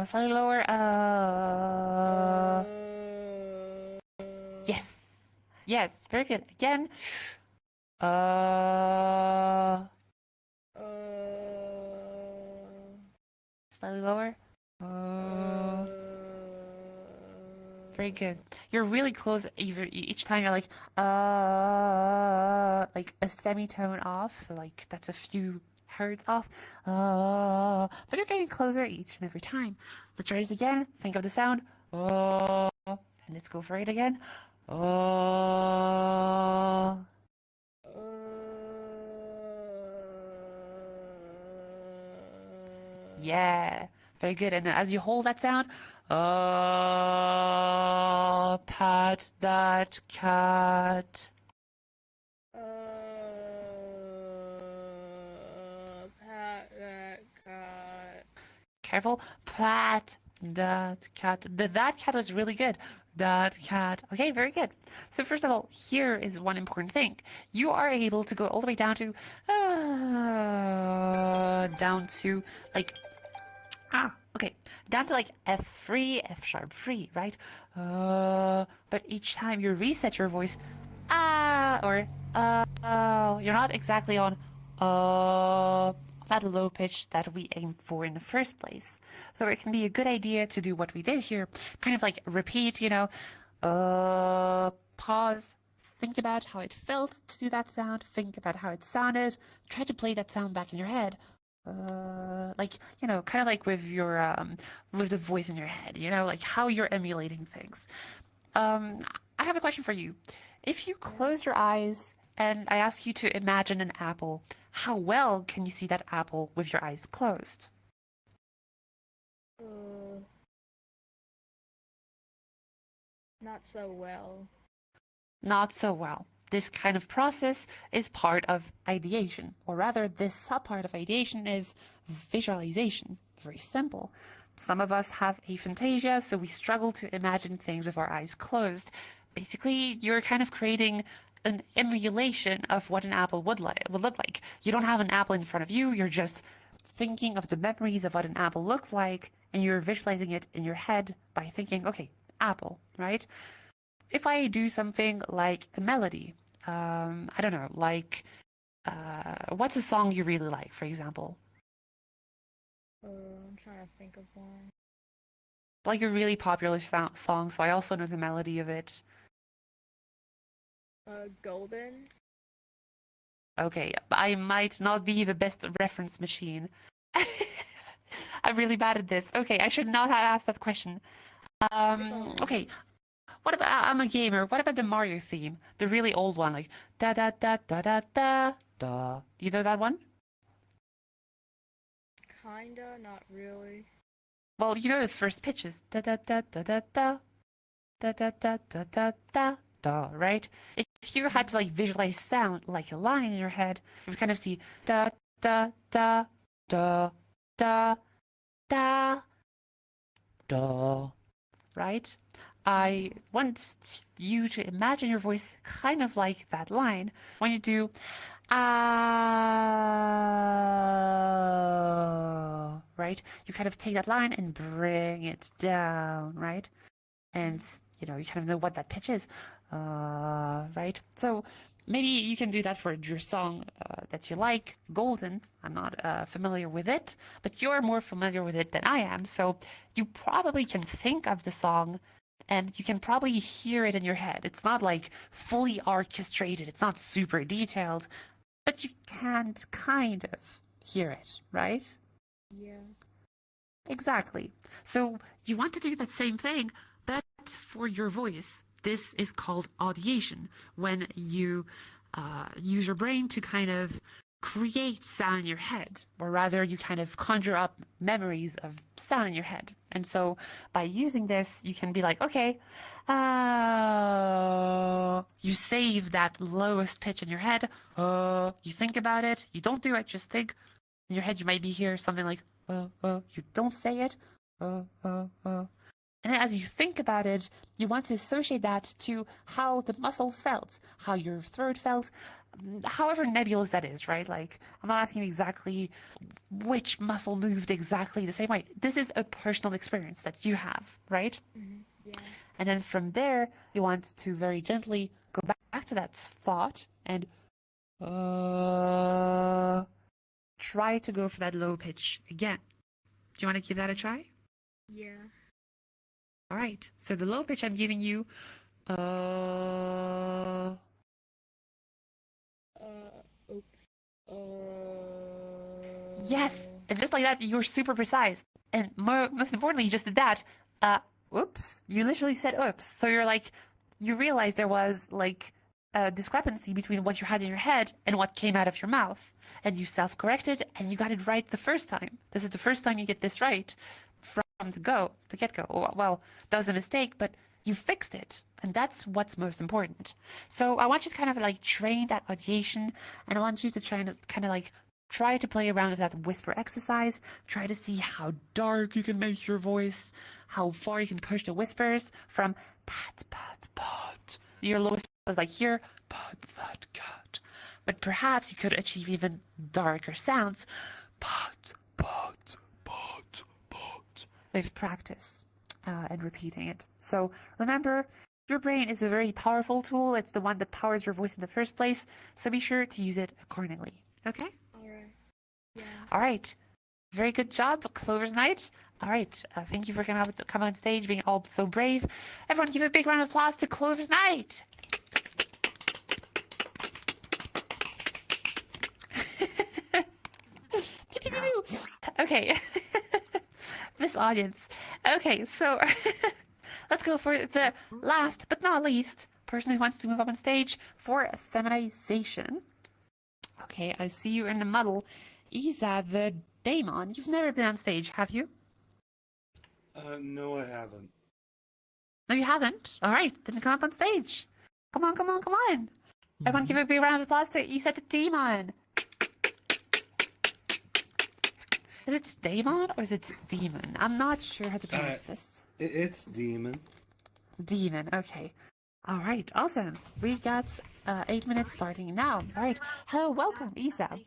Slightly lower. Yes. Yes. Very good. Again. Slightly lower. Very good. You're really close. Each time you're like a semitone off. So like that's a few hertz off. But you're getting closer each and every time. Let's try this again. Think of the sound. And let's go for it again. Yeah, very good. And as you hold that sound, pat that cat. Pat that cat. Careful, pat that cat. That cat was really good. That cat. Okay, very good. So first of all, here is one important thing. You are able to go all the way down to like okay, down to like F free, F sharp free, right? But each time you reset your voice, or you're not exactly on that low pitch that we aim for in the first place. So it can be a good idea to do what we did here, kind of like repeat, pause, think about how it felt to do that sound, think about how it sounded, try to play that sound back in your head. Kind of like with your with the voice in your head, like how you're emulating things. I have a question for you. If you close your eyes and I ask you to imagine an apple, how well can you see that apple with your eyes closed? Not so well. Not so well. This kind of process is part of ideation, or rather, this subpart of ideation is visualization. Very simple. Some of us have aphantasia, so we struggle to imagine things with our eyes closed. Basically, you're kind of creating an emulation of what an apple would look like. You don't have an apple in front of you, you're just thinking of the memories of what an apple looks like, and you're visualizing it in your head by thinking, okay, apple, right? If I do something like a melody, I don't know, like, what's a song you really like, for example? I'm trying to think of one. Like a really popular song, so I also know the melody of it. Golden. Okay, I might not be the best reference machine. I'm really bad at this. Okay, I should not have asked that question. Okay, what about, I'm a gamer. What about the Mario theme? The really old one, like da da da da da da da. Do you know that one? Kinda, not really. Well, you know the first pitch is da da da da da da da da da da da da da, right? If you had to like visualize sound like a line in your head, you would kind of see da da da da da da da, right? I want you to imagine your voice kind of like that line when you do ah, right? You kind of take that line and bring it down, right? And you know, you kind of know what that pitch is, right? So maybe you can do that for your song that you like, Golden. I'm not familiar with it, but you're more familiar with it than I am, so you probably can think of the song and you can probably hear it in your head. It's not like fully orchestrated, it's not super detailed, but you can't kind of hear it, right? Yeah. Exactly. So you want to do that same thing, but for your voice. This is called audiation, when you use your brain to kind of create sound in your head, or rather you kind of conjure up memories of sound in your head. And so by using this, you can be like, okay, you save that lowest pitch in your head, you think about it, you don't do it, just think. In your head you might be hear something like, you don't say it, and as you think about it, you want to associate that to how the muscles felt, how your throat felt, however nebulous that is, right? Like, I'm not asking you exactly which muscle moved exactly the same way. This is a personal experience that you have, right? Yeah. And then from there, you want to very gently go back to that thought and try to go for that low pitch again. Do you want to give that a try? Yeah. All right. So the low pitch I'm giving you, yes. And just like that, you're super precise. And most importantly, you just did that. Oops. You literally said oops. So you're like, you realize there was like a discrepancy between what you had in your head and what came out of your mouth. And you self-corrected and you got it right the first time. This is the first time you get this right from the get-go. Well, that was a mistake, but you fixed it. And that's what's most important. So I want you to kind of like train that audiation, and I want you to try to kind of like try to play around with that whisper exercise. Try to see how dark you can make your voice, how far you can push the whispers from pat, pat, pat. Your lowest was like here, pat, pat, cat. But perhaps you could achieve even darker sounds. Pat, pat, pat, pat. With practice and repeating it. So remember, your brain is a very powerful tool. It's the one that powers your voice in the first place. So be sure to use it accordingly. Okay? Alright. Yeah. All right. Very good job, Clover's Night. All right. Thank you for coming on stage, being all so brave. Everyone give a big round of applause to Clover's Night. Okay. This audience. Okay, so let's go for the last but not least person who wants to move up on stage for feminization. Okay, I see you in the muddle. Isa the Daemon. You've never been on stage, have you? No, I haven't. No, you haven't? All right, then come up on stage. Come on, come on, come on. Everyone give a big round of applause to Isa the Daemon. Is it Daemon or is it Demon? I'm not sure how to pronounce this. It's demon. Demon, okay. All right, awesome. We got 8 minutes starting now. All right. Hello, welcome, Isa.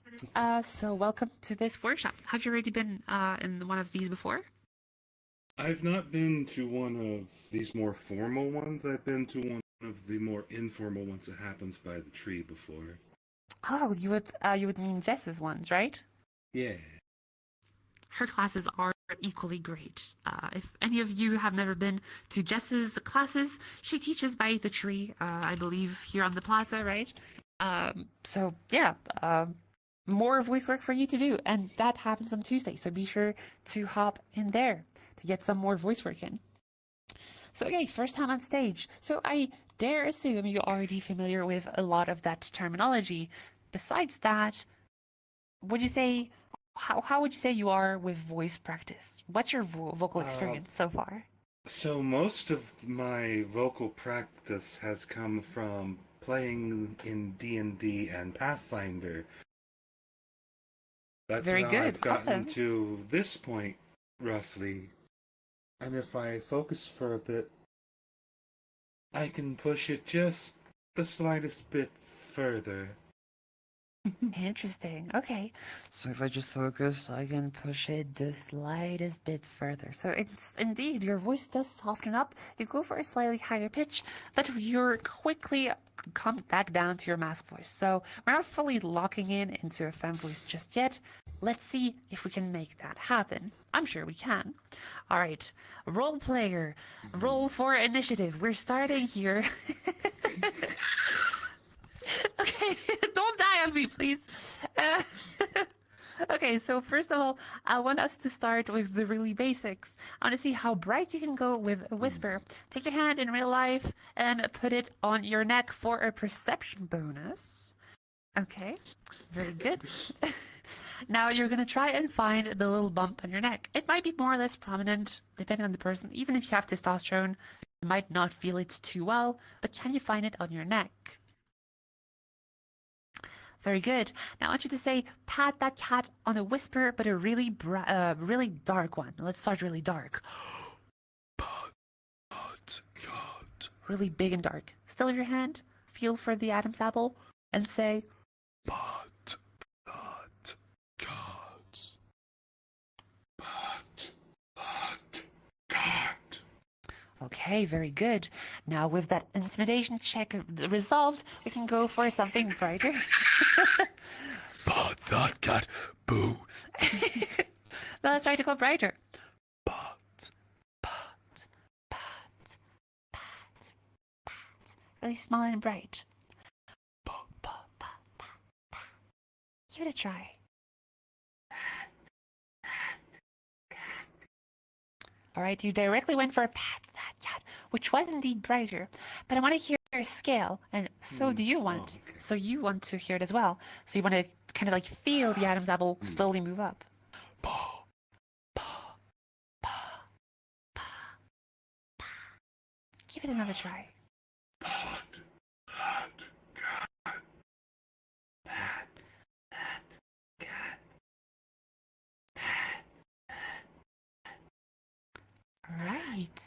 So welcome to this workshop. Have you already been in one of these before? I've not been to one of these more formal ones. I've been to one of the more informal ones that happens by the tree before. Oh, you would mean Jess's ones, right? Yeah. Her classes are equally great. If any of you have never been to Jess's classes, she teaches by the tree, I believe, here on the plaza, right? So yeah, more voice work for you to do, and that happens on Tuesday. So be sure to hop in there to get some more voice work in. So okay, first time on stage. So I dare assume you're already familiar with a lot of that terminology. Besides that, would you say how would you say you are with voice practice? What's your vocal experience so far? So most of my vocal practice has come from playing in D&D and Pathfinder. That's Very how good. I've gotten Awesome. to this point, roughly. And if I focus for a bit, I can push it just the slightest bit further. Interesting. Okay. So if I just focus, I can push it the slightest bit further. So it's indeed, your voice does soften up. You go for a slightly higher pitch, but you're quickly come back down to your masc voice. So we're not fully locking in into a femme voice just yet. Let's see if we can make that happen. I'm sure we can. All right. Role player. Roll for initiative. We're starting here. Okay, don't die on me, please. Uh, okay, so first of all, I want us to start with the really basics. I want to see how bright you can go with a whisper. Take your hand in real life and put it on your neck for a perception bonus. Okay, very good. Now you're going to try and find the little bump on your neck. It might be more or less prominent, depending on the person. Even if you have testosterone, you might not feel it too well, but can you find it on your neck? Very good. Now I want you to say, pat that cat on a whisper, but a really really dark one. Let's start really dark. Pat cat. Really big and dark. Still your hand, feel for the Adam's apple, and say, pat that cat. Pat that cat. Okay, very good. Now with that intimidation check resolved, we can go for something brighter. But that cat, boo. Now let's try to go brighter. Pat, pat, pat, pat, pat. Really small and bright. Pat, pat, pat, pat, pat. Give it a try. All right, you directly went for pat that cat, which was indeed brighter. But I want to hear your scale, and so do you want. okay. So you want to hear it as well. So you want to kind of like feel the Adam's apple slowly move up. Pa, pa, pa, pa, pa. Give it another try. Pat, pat, cat. Pat, pat, cat. Pat, pat. Right.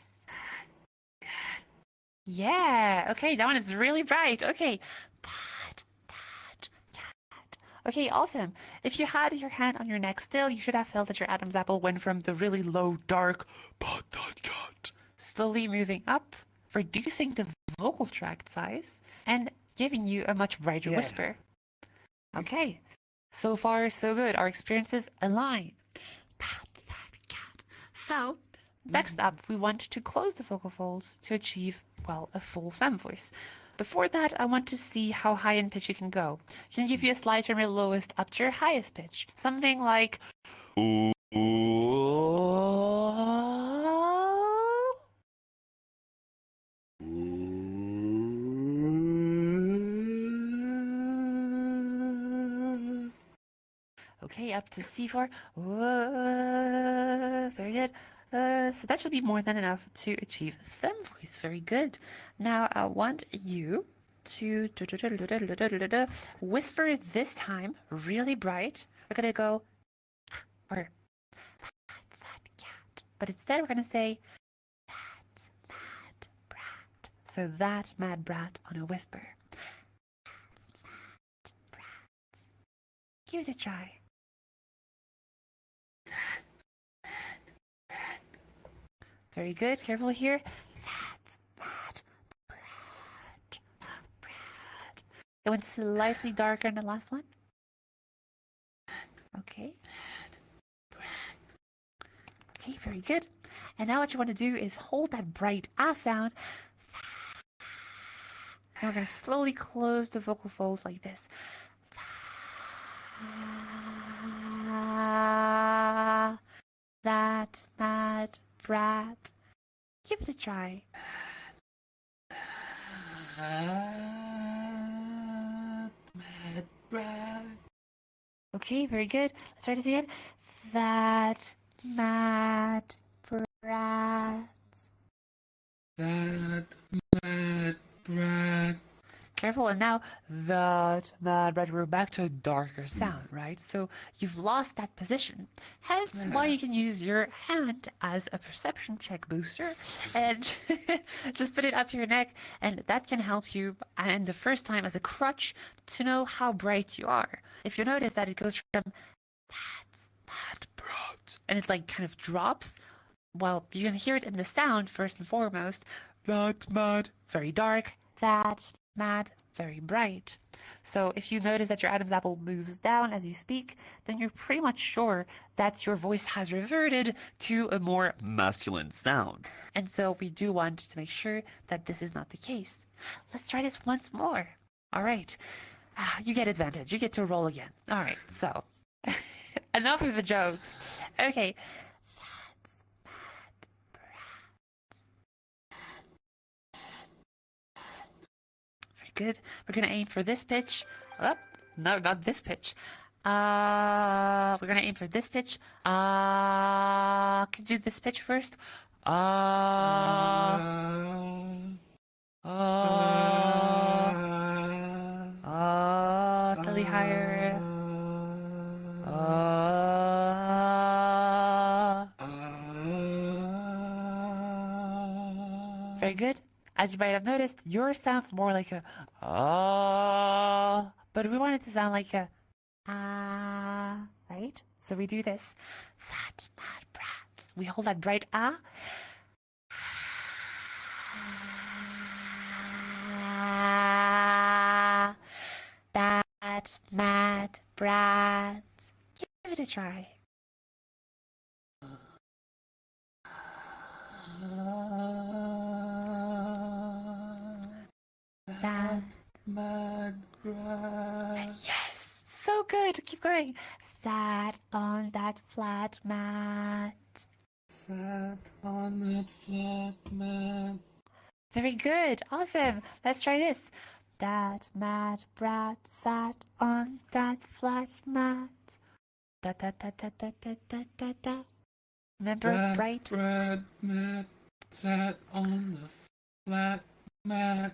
Yeah. Okay, that one is really bright. Okay. Pat, pat, cat. Okay, awesome. If you had your hand on your neck still, you should have felt that your Adam's apple went from the really low, dark, pat, that cat, slowly moving up, reducing the vocal tract size, and giving you a much brighter whisper. Okay. So far, so good. Our experiences align. Pat, that cat. So, next up, we want to close the vocal folds to achieve, well, a full femme voice. Before that, I want to see how high in pitch you can go. Can I give you a slide from your lowest up to your highest pitch? Something like... Okay, up to C4. Very good. So that should be more than enough to achieve femme voice. Very good. Now I want you to whisper this time really bright. We're gonna go or that cat, but instead we're gonna say that mad brat. So that mad brat on a whisper. That's mad brat. Give it a try. Very good. Careful here. That's mad brat. Brat. It went slightly darker in the last one. Okay. Okay, very good. And now what you want to do is hold that bright ah sound. And we're going to slowly close the vocal folds like this. That mad brat. Give it a try. Mad brat. Okay, very good. Let's try this again. That mad brat. That mad brat. Careful, and now that mad brat. We're back to a darker sound, right? So you've lost that position. Hence why you can use your hand as a perception check booster and just put it up your neck, and that can help you, and the first time as a crutch, to know how bright you are. If you notice that it goes from that's mad brat, and it like kind of drops, well, you can hear it in the sound first and foremost. That mad, very dark. That mad, very bright. So if you notice that your Adam's apple moves down as you speak, then you're pretty much sure that your voice has reverted to a more masculine sound. And so we do want to make sure that this is not the case. Let's try this once more. All right. You get advantage. You get to roll again. All right. So enough of the jokes. Okay. That's mad brat. Very good. We're going to aim for this pitch. Oh, no, not this pitch. We're going to aim for this pitch. Can you do this pitch first? Slightly higher. Very good. As you might have noticed, yours sounds more like a but we want it to sound like a right? So we do this. That mad brat. We hold that bright ah. That mad brat. Give it a try. That mad brat. Yes, so good. Keep going. Sat on that flat mat. Sat on that flat mat. Very good. Awesome. Let's try this. That mad brat sat on that flat mat. Da da da da da da da da da. Remember, That bright? brat mat sat on the flat mat.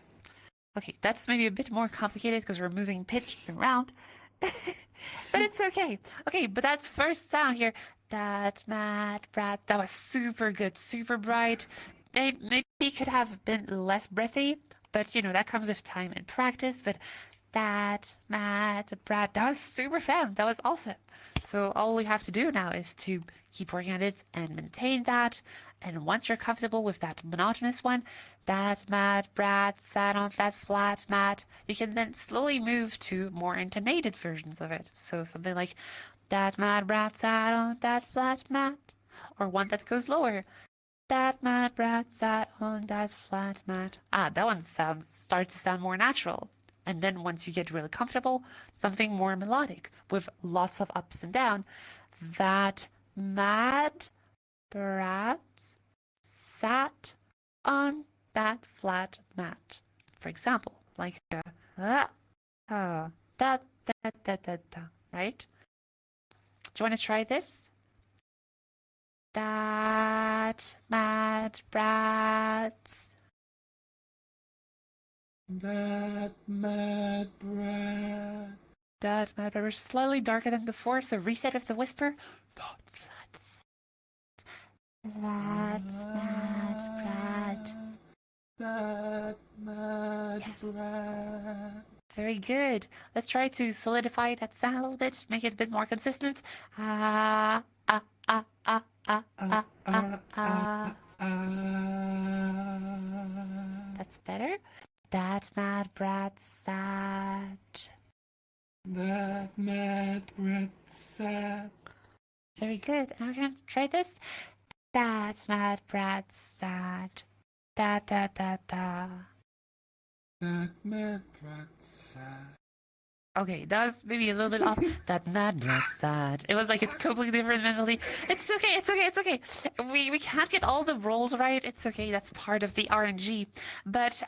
Okay, that's maybe a bit more complicated because we're moving pitch around. But it's okay. Okay, but that's first sound here. That mad brat. That was super good, super bright. Maybe it could have been less breathy, but you know, that comes with time and practice. But that mad brat, that was super fun. That was awesome. So all we have to do now is to keep working on it and maintain that. And once you're comfortable with that monotonous one, that mad brat sat on that flat mat, you can then slowly move to more intonated versions of it. So something like, that mad brat sat on that flat mat, or one that goes lower. That mad brat sat on that flat mat. That one starts to sound more natural. And then once you get really comfortable, something more melodic with lots of ups and downs. That mad brat sat on that flat mat. For example, like that, right? Do you want to try this? That mad brat. That mad brat. That mad brat was slightly darker than before, so reset with the whisper. That mad brat. That mad Yes. brat. Very good. Let's try to solidify that sound a little bit, make it a bit more consistent. Ah, ah, ah, ah, ah, ah, ah, ah. That's better. That mad brat sat. That mad brat sat. Very good. And we're going to try this. That mad brat sat. Da da da da. That mad brat sad. Okay, that was maybe a little bit off. That mad brat sat. It was like it's completely different mentally. It's okay, it's okay, it's okay. We can't get all the roles right. It's okay, that's part of the RNG. But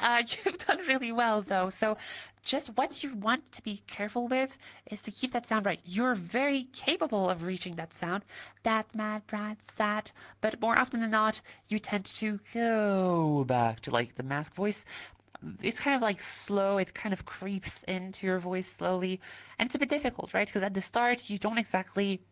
you've done really well though. So just what you want to be careful with is to keep that sound right. You're very capable of reaching that sound. That mad brat sat. But more often than not, you tend to go back to like the mask voice. It's kind of like slow, it kind of creeps into your voice slowly, and it's a bit difficult, right? Because at the start, you don't exactly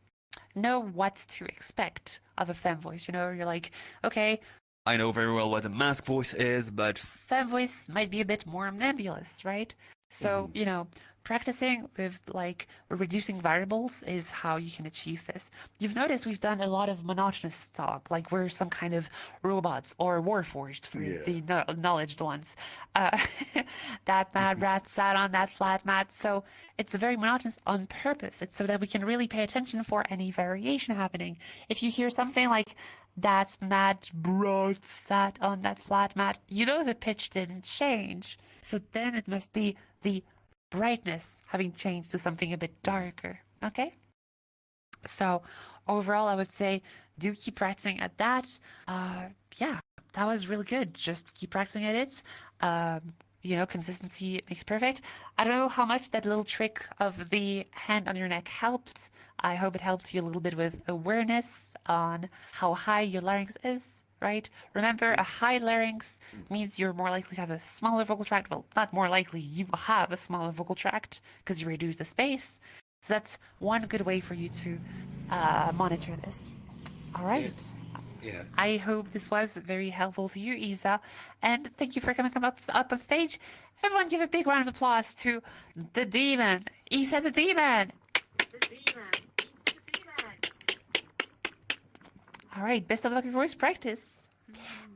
know what to expect of a femme voice. You know, you're like, okay, I know very well what a mask voice is, but femme voice might be a bit more nebulous, right? So, you know, practicing with like reducing variables is how you can achieve this. You've noticed we've done a lot of monotonous talk, like we're some kind of robots or warforged for the knowledged ones. Uh, that mad rat sat on that flat mat. So it's very monotonous on purpose. It's so that we can really pay attention for any variation happening. If you hear something like that mad brat sat on that flat mat, you know the pitch didn't change. So then it must be the brightness having changed to something a bit darker. Okay? So overall, I would say do keep practicing at that. Yeah, that was really good. Just keep practicing at it. You know, consistency makes perfect. I don't know how much that little trick of the hand on your neck helped. I hope it helped you a little bit with awareness on how high your larynx is, right? Remember, a high larynx means you're more likely to have a smaller vocal tract. Well, not more likely, you have a smaller vocal tract because you reduce the space. So that's one good way for you to monitor this. All right. Yeah. I hope this was very helpful to you, Isa, and thank you for coming up on stage. Everyone give a big round of applause to the demon, Isa the demon. All right, best of luck in voice practice.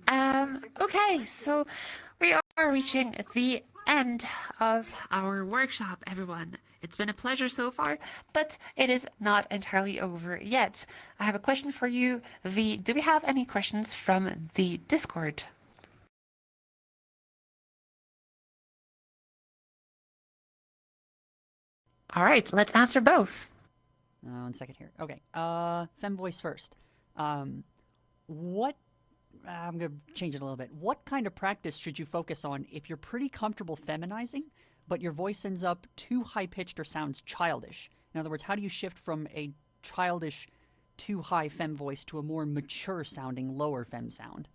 Okay, so we are reaching the end of our workshop, everyone. It's been a pleasure so far, but it is not entirely over yet. I have a question for you, V. Do we have any questions from the Discord? All right, let's answer both. 1 second here. Okay. Fem voice first. What I'm going to change it a little bit. What kind of practice should you focus on if you're pretty comfortable feminizing, but your voice ends up too high-pitched or sounds childish? In other words, how do you shift from a childish, too high fem voice to a more mature-sounding lower fem sound?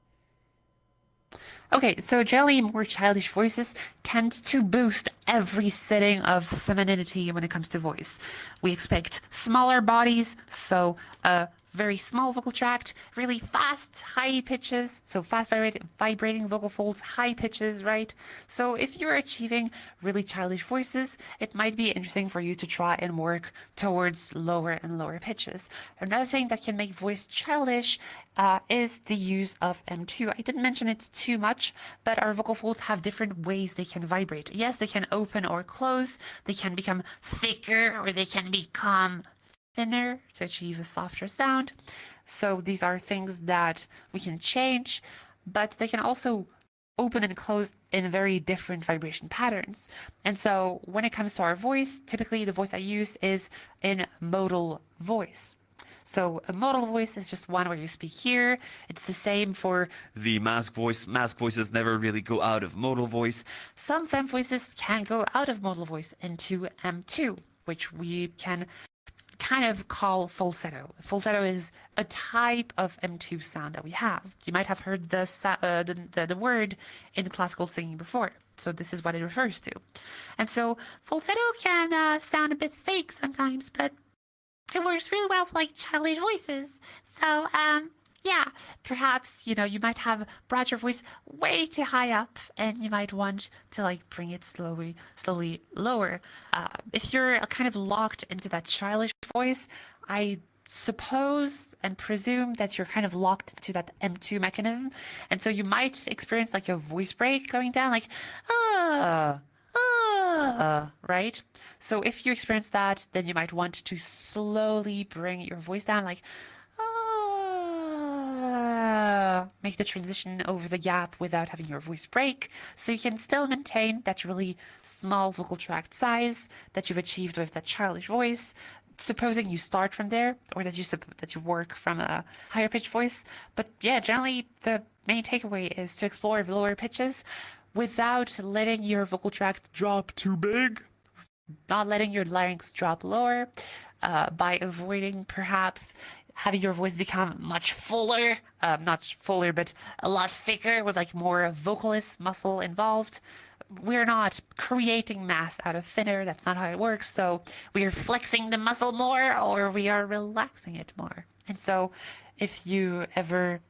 Okay, so generally more childish voices tend to boost every setting of femininity when it comes to voice. We expect smaller bodies, so a very small vocal tract, really fast, high pitches, so fast vibrating vocal folds, high pitches, right? So if you're achieving really childish voices, it might be interesting for you to try and work towards lower and lower pitches. Another thing that can make voice childish is the use of M2. I didn't mention it too much, but our vocal folds have different ways they can vibrate. Yes, they can open or close, they can become thicker, or they can become thinner to achieve a softer sound. So these are things that we can change, but they can also open and close in very different vibration patterns. And so when it comes to our voice, typically the voice I use is in modal voice. So a modal voice is just one where you speak here. It's the same for the mask voice. Mask voices never really go out of modal voice. Some fem voices can go out of modal voice into M2, which we can kind of call falsetto. Falsetto is a type of M2 sound that we have. You might have heard the word in classical singing before. So this is what it refers to. And so falsetto can sound a bit fake sometimes, but it works really well for like childish voices. So yeah, perhaps, you know, you might have brought your voice way too high up and you might want to like bring it slowly lower. If you're kind of locked into that childish voice, I suppose and presume that you're kind of locked into that M2 mechanism. And so you might experience like a voice break going down like, right? So if you experience that, then you might want to slowly bring your voice down like, make the transition over the gap without having your voice break, so you can still maintain that really small vocal tract size that you've achieved with that childish voice, supposing you start from there, or that you work from a higher pitched voice. But yeah, generally the main takeaway is to explore lower pitches without letting your vocal tract drop too big, not letting your larynx drop lower, by avoiding perhaps having your voice become much fuller, not fuller, but a lot thicker with like more vocalist muscle involved. We're not creating mass out of thin air. That's not how it works. So we are flexing the muscle more, or we are relaxing it more. And so if you ever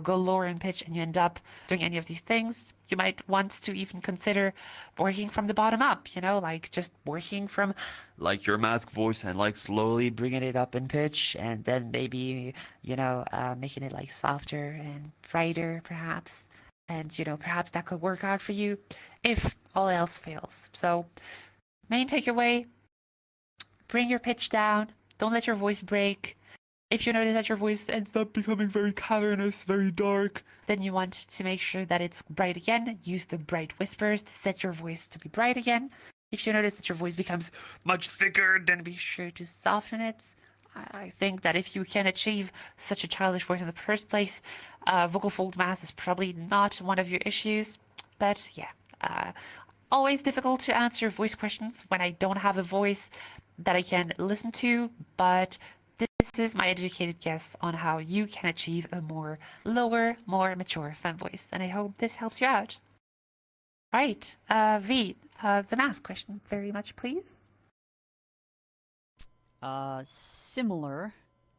go lower in pitch and you end up doing any of these things, you might want to even consider working from the bottom up, like just working from Like your masc voice and like slowly bringing it up in pitch, and then maybe, making it like softer and brighter perhaps. And, perhaps that could work out for you if all else fails. So main takeaway, bring your pitch down. Don't let your voice break. If you notice that your voice ends up becoming very cavernous, very dark, then you want to make sure that it's bright again. Use the bright whispers to set your voice to be bright again. If you notice that your voice becomes much thicker, then be sure to soften it. I think that if you can achieve such a childish voice in the first place, vocal fold mass is probably not one of your issues. But yeah, always difficult to answer voice questions when I don't have a voice that I can listen to, but this is my educated guess on how you can achieve a more lower, more mature femme voice, and I hope this helps you out. All right, V, the mask question very much, please. Similar.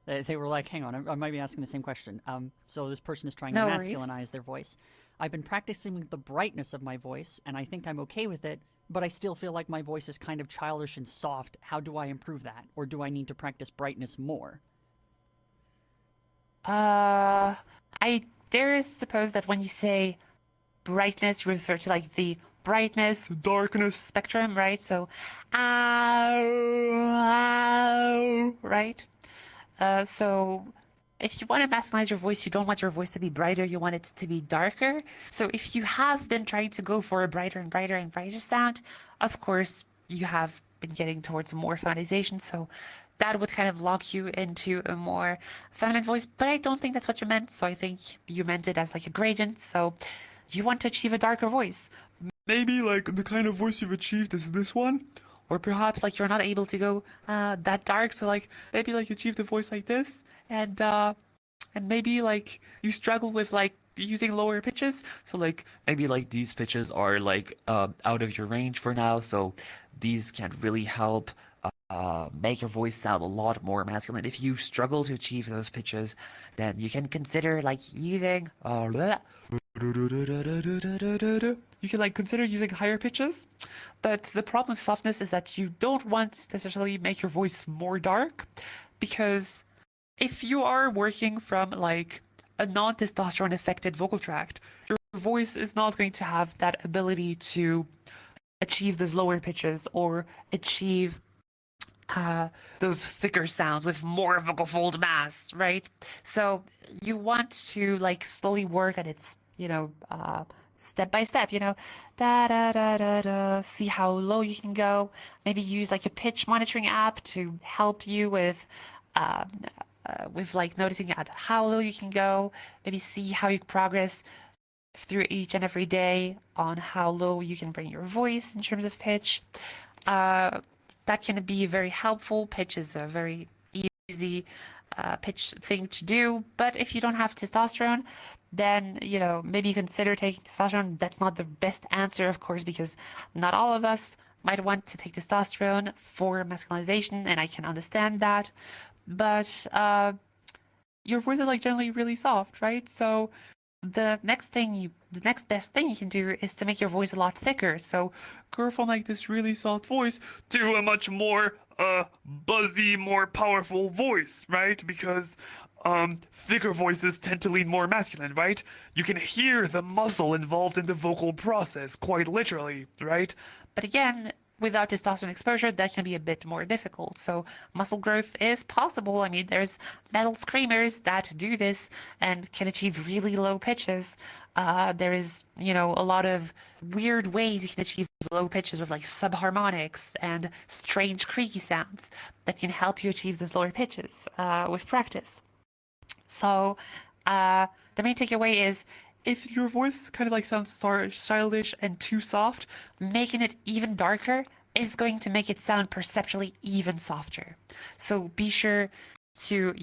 They were like, hang on, I might be asking the same question. So this person is trying No to worries. masculinize their voice. I've been practicing with the brightness of my voice, and I think I'm okay with it, but I still feel like my voice is kind of childish and soft. How do I improve that? Or do I need to practice brightness more? I dare suppose that when you say brightness, you refer to like the brightness, darkness spectrum, right? So, right? So if you want to masculinize your voice, you don't want your voice to be brighter, you want it to be darker. So if you have been trying to go for a brighter and brighter and brighter sound, of course, you have been getting towards more feminization, so that would kind of lock you into a more feminine voice, but I don't think that's what you meant, so I think you meant it as like a gradient, so you want to achieve a darker voice. Maybe like the kind of voice you've achieved is this one, or perhaps like you're not able to go that dark, so like maybe like you achieved a voice like this, and maybe like you struggle with like using lower pitches, so like maybe like these pitches are like out of your range for now, so these can really help make your voice sound a lot more masculine. If you struggle to achieve those pitches, then you can consider like using you can like consider using higher pitches. But the problem with softness is that you don't want to necessarily make your voice more dark, because if you are working from like a non-testosterone affected vocal tract, your voice is not going to have that ability to achieve those lower pitches or achieve those thicker sounds with more vocal fold mass, right? So you want to like slowly work at its, step by step, da da da da da, see how low you can go. Maybe use like a pitch monitoring app to help you with like noticing at how low you can go. Maybe see how you progress through each and every day on how low you can bring your voice in terms of pitch. That can be very helpful. Pitch is a very easy pitch thing to do. But if you don't have testosterone, then, maybe consider taking testosterone. That's not the best answer, of course, because not all of us might want to take testosterone for masculinization, and I can understand that. But your voice is like generally really soft, right? So the next best thing you can do is to make your voice a lot thicker. So go from like this really soft voice to a much more buzzy, more powerful voice, right? Because thicker voices tend to lean more masculine, right? You can hear the muscle involved in the vocal process, quite literally, right? But again, without testosterone exposure, that can be a bit more difficult. So muscle growth is possible. I mean, there's metal screamers that do this and can achieve really low pitches. There is, a lot of weird ways you can achieve low pitches with like subharmonics and strange creaky sounds that can help you achieve those lower pitches with practice. So the main takeaway is, if your voice kind of like sounds childish and too soft, making it even darker is going to make it sound perceptually even softer. So be sure to,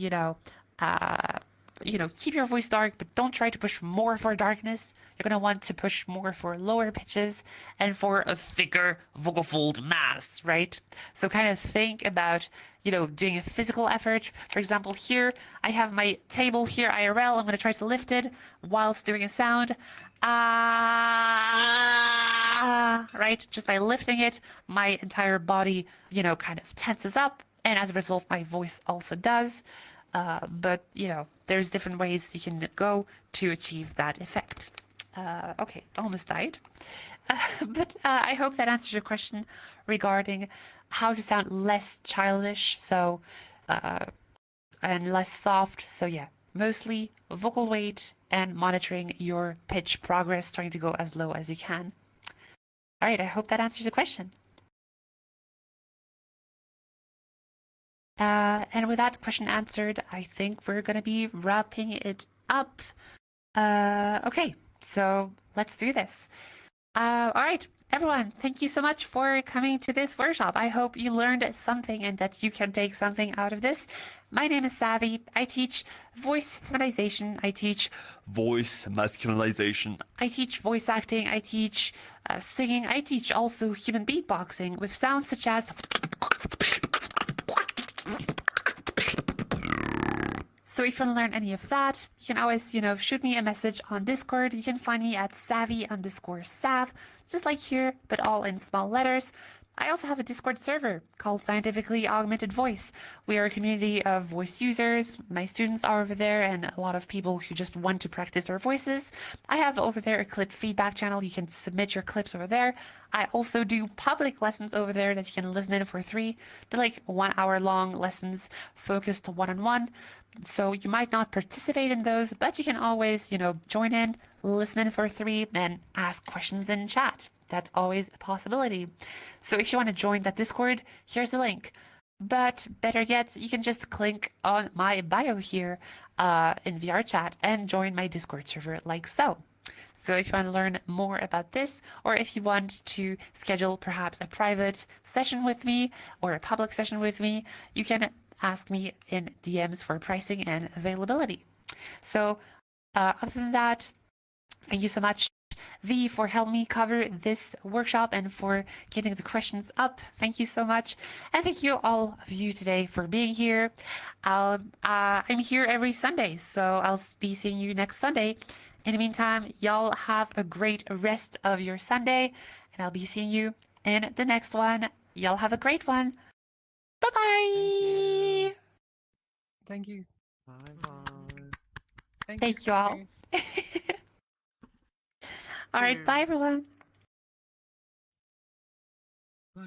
keep your voice dark, but don't try to push more for darkness. You're going to want to push more for lower pitches and for a thicker vocal fold mass, right? So kind of think about, doing a physical effort. For example, here, I have my table here, IRL. I'm going to try to lift it whilst doing a sound. Right? Just by lifting it, my entire body, kind of tenses up. And as a result, my voice also does. But, there's different ways you can go to achieve that effect. Okay, almost died. But I hope that answers your question regarding how to sound less childish, and less soft. So yeah, mostly vocal weight and monitoring your pitch progress, trying to go as low as you can. All right, I hope that answers the question. And with that question answered, I think we're going to be wrapping it up. Okay, so let's do this. All right, everyone, thank you so much for coming to this workshop. I hope you learned something and that you can take something out of this. My name is Savvy. I teach voice feminization. I teach voice masculinization. I teach voice acting. I teach singing. I teach also human beatboxing with sounds such as... So if you want to learn any of that, you can always, shoot me a message on Discord. You can find me at savvy_sav, just like here, but all in small letters. I also have a Discord server called Scientifically Augmented Voice. We are a community of voice users. My students are over there and a lot of people who just want to practice their voices. I have over there a clip feedback channel. You can submit your clips over there. I also do public lessons over there that you can listen in for free. They're like 1 hour long lessons focused one-on-one. So you might not participate in those, but you can always, join in, listen in for free, and ask questions in chat. That's always a possibility. So if you want to join that Discord, here's the link. But better yet, you can just click on my bio here in vrchat and join my Discord server like so. So if you want to learn more about this, or if you want to schedule perhaps a private session with me or a public session with me, you can ask me in DMs for pricing and availability. So other than that, thank you so much, V, for helping me cover this workshop and for getting the questions up. Thank you so much. And thank you all of you today for being here. I'm here every Sunday, so I'll be seeing you next Sunday. In the meantime, y'all have a great rest of your Sunday, and I'll be seeing you in the next one. Y'all have a great one. Bye-bye. Thank you. Bye-bye. Thank you all. All right, bye everyone. What?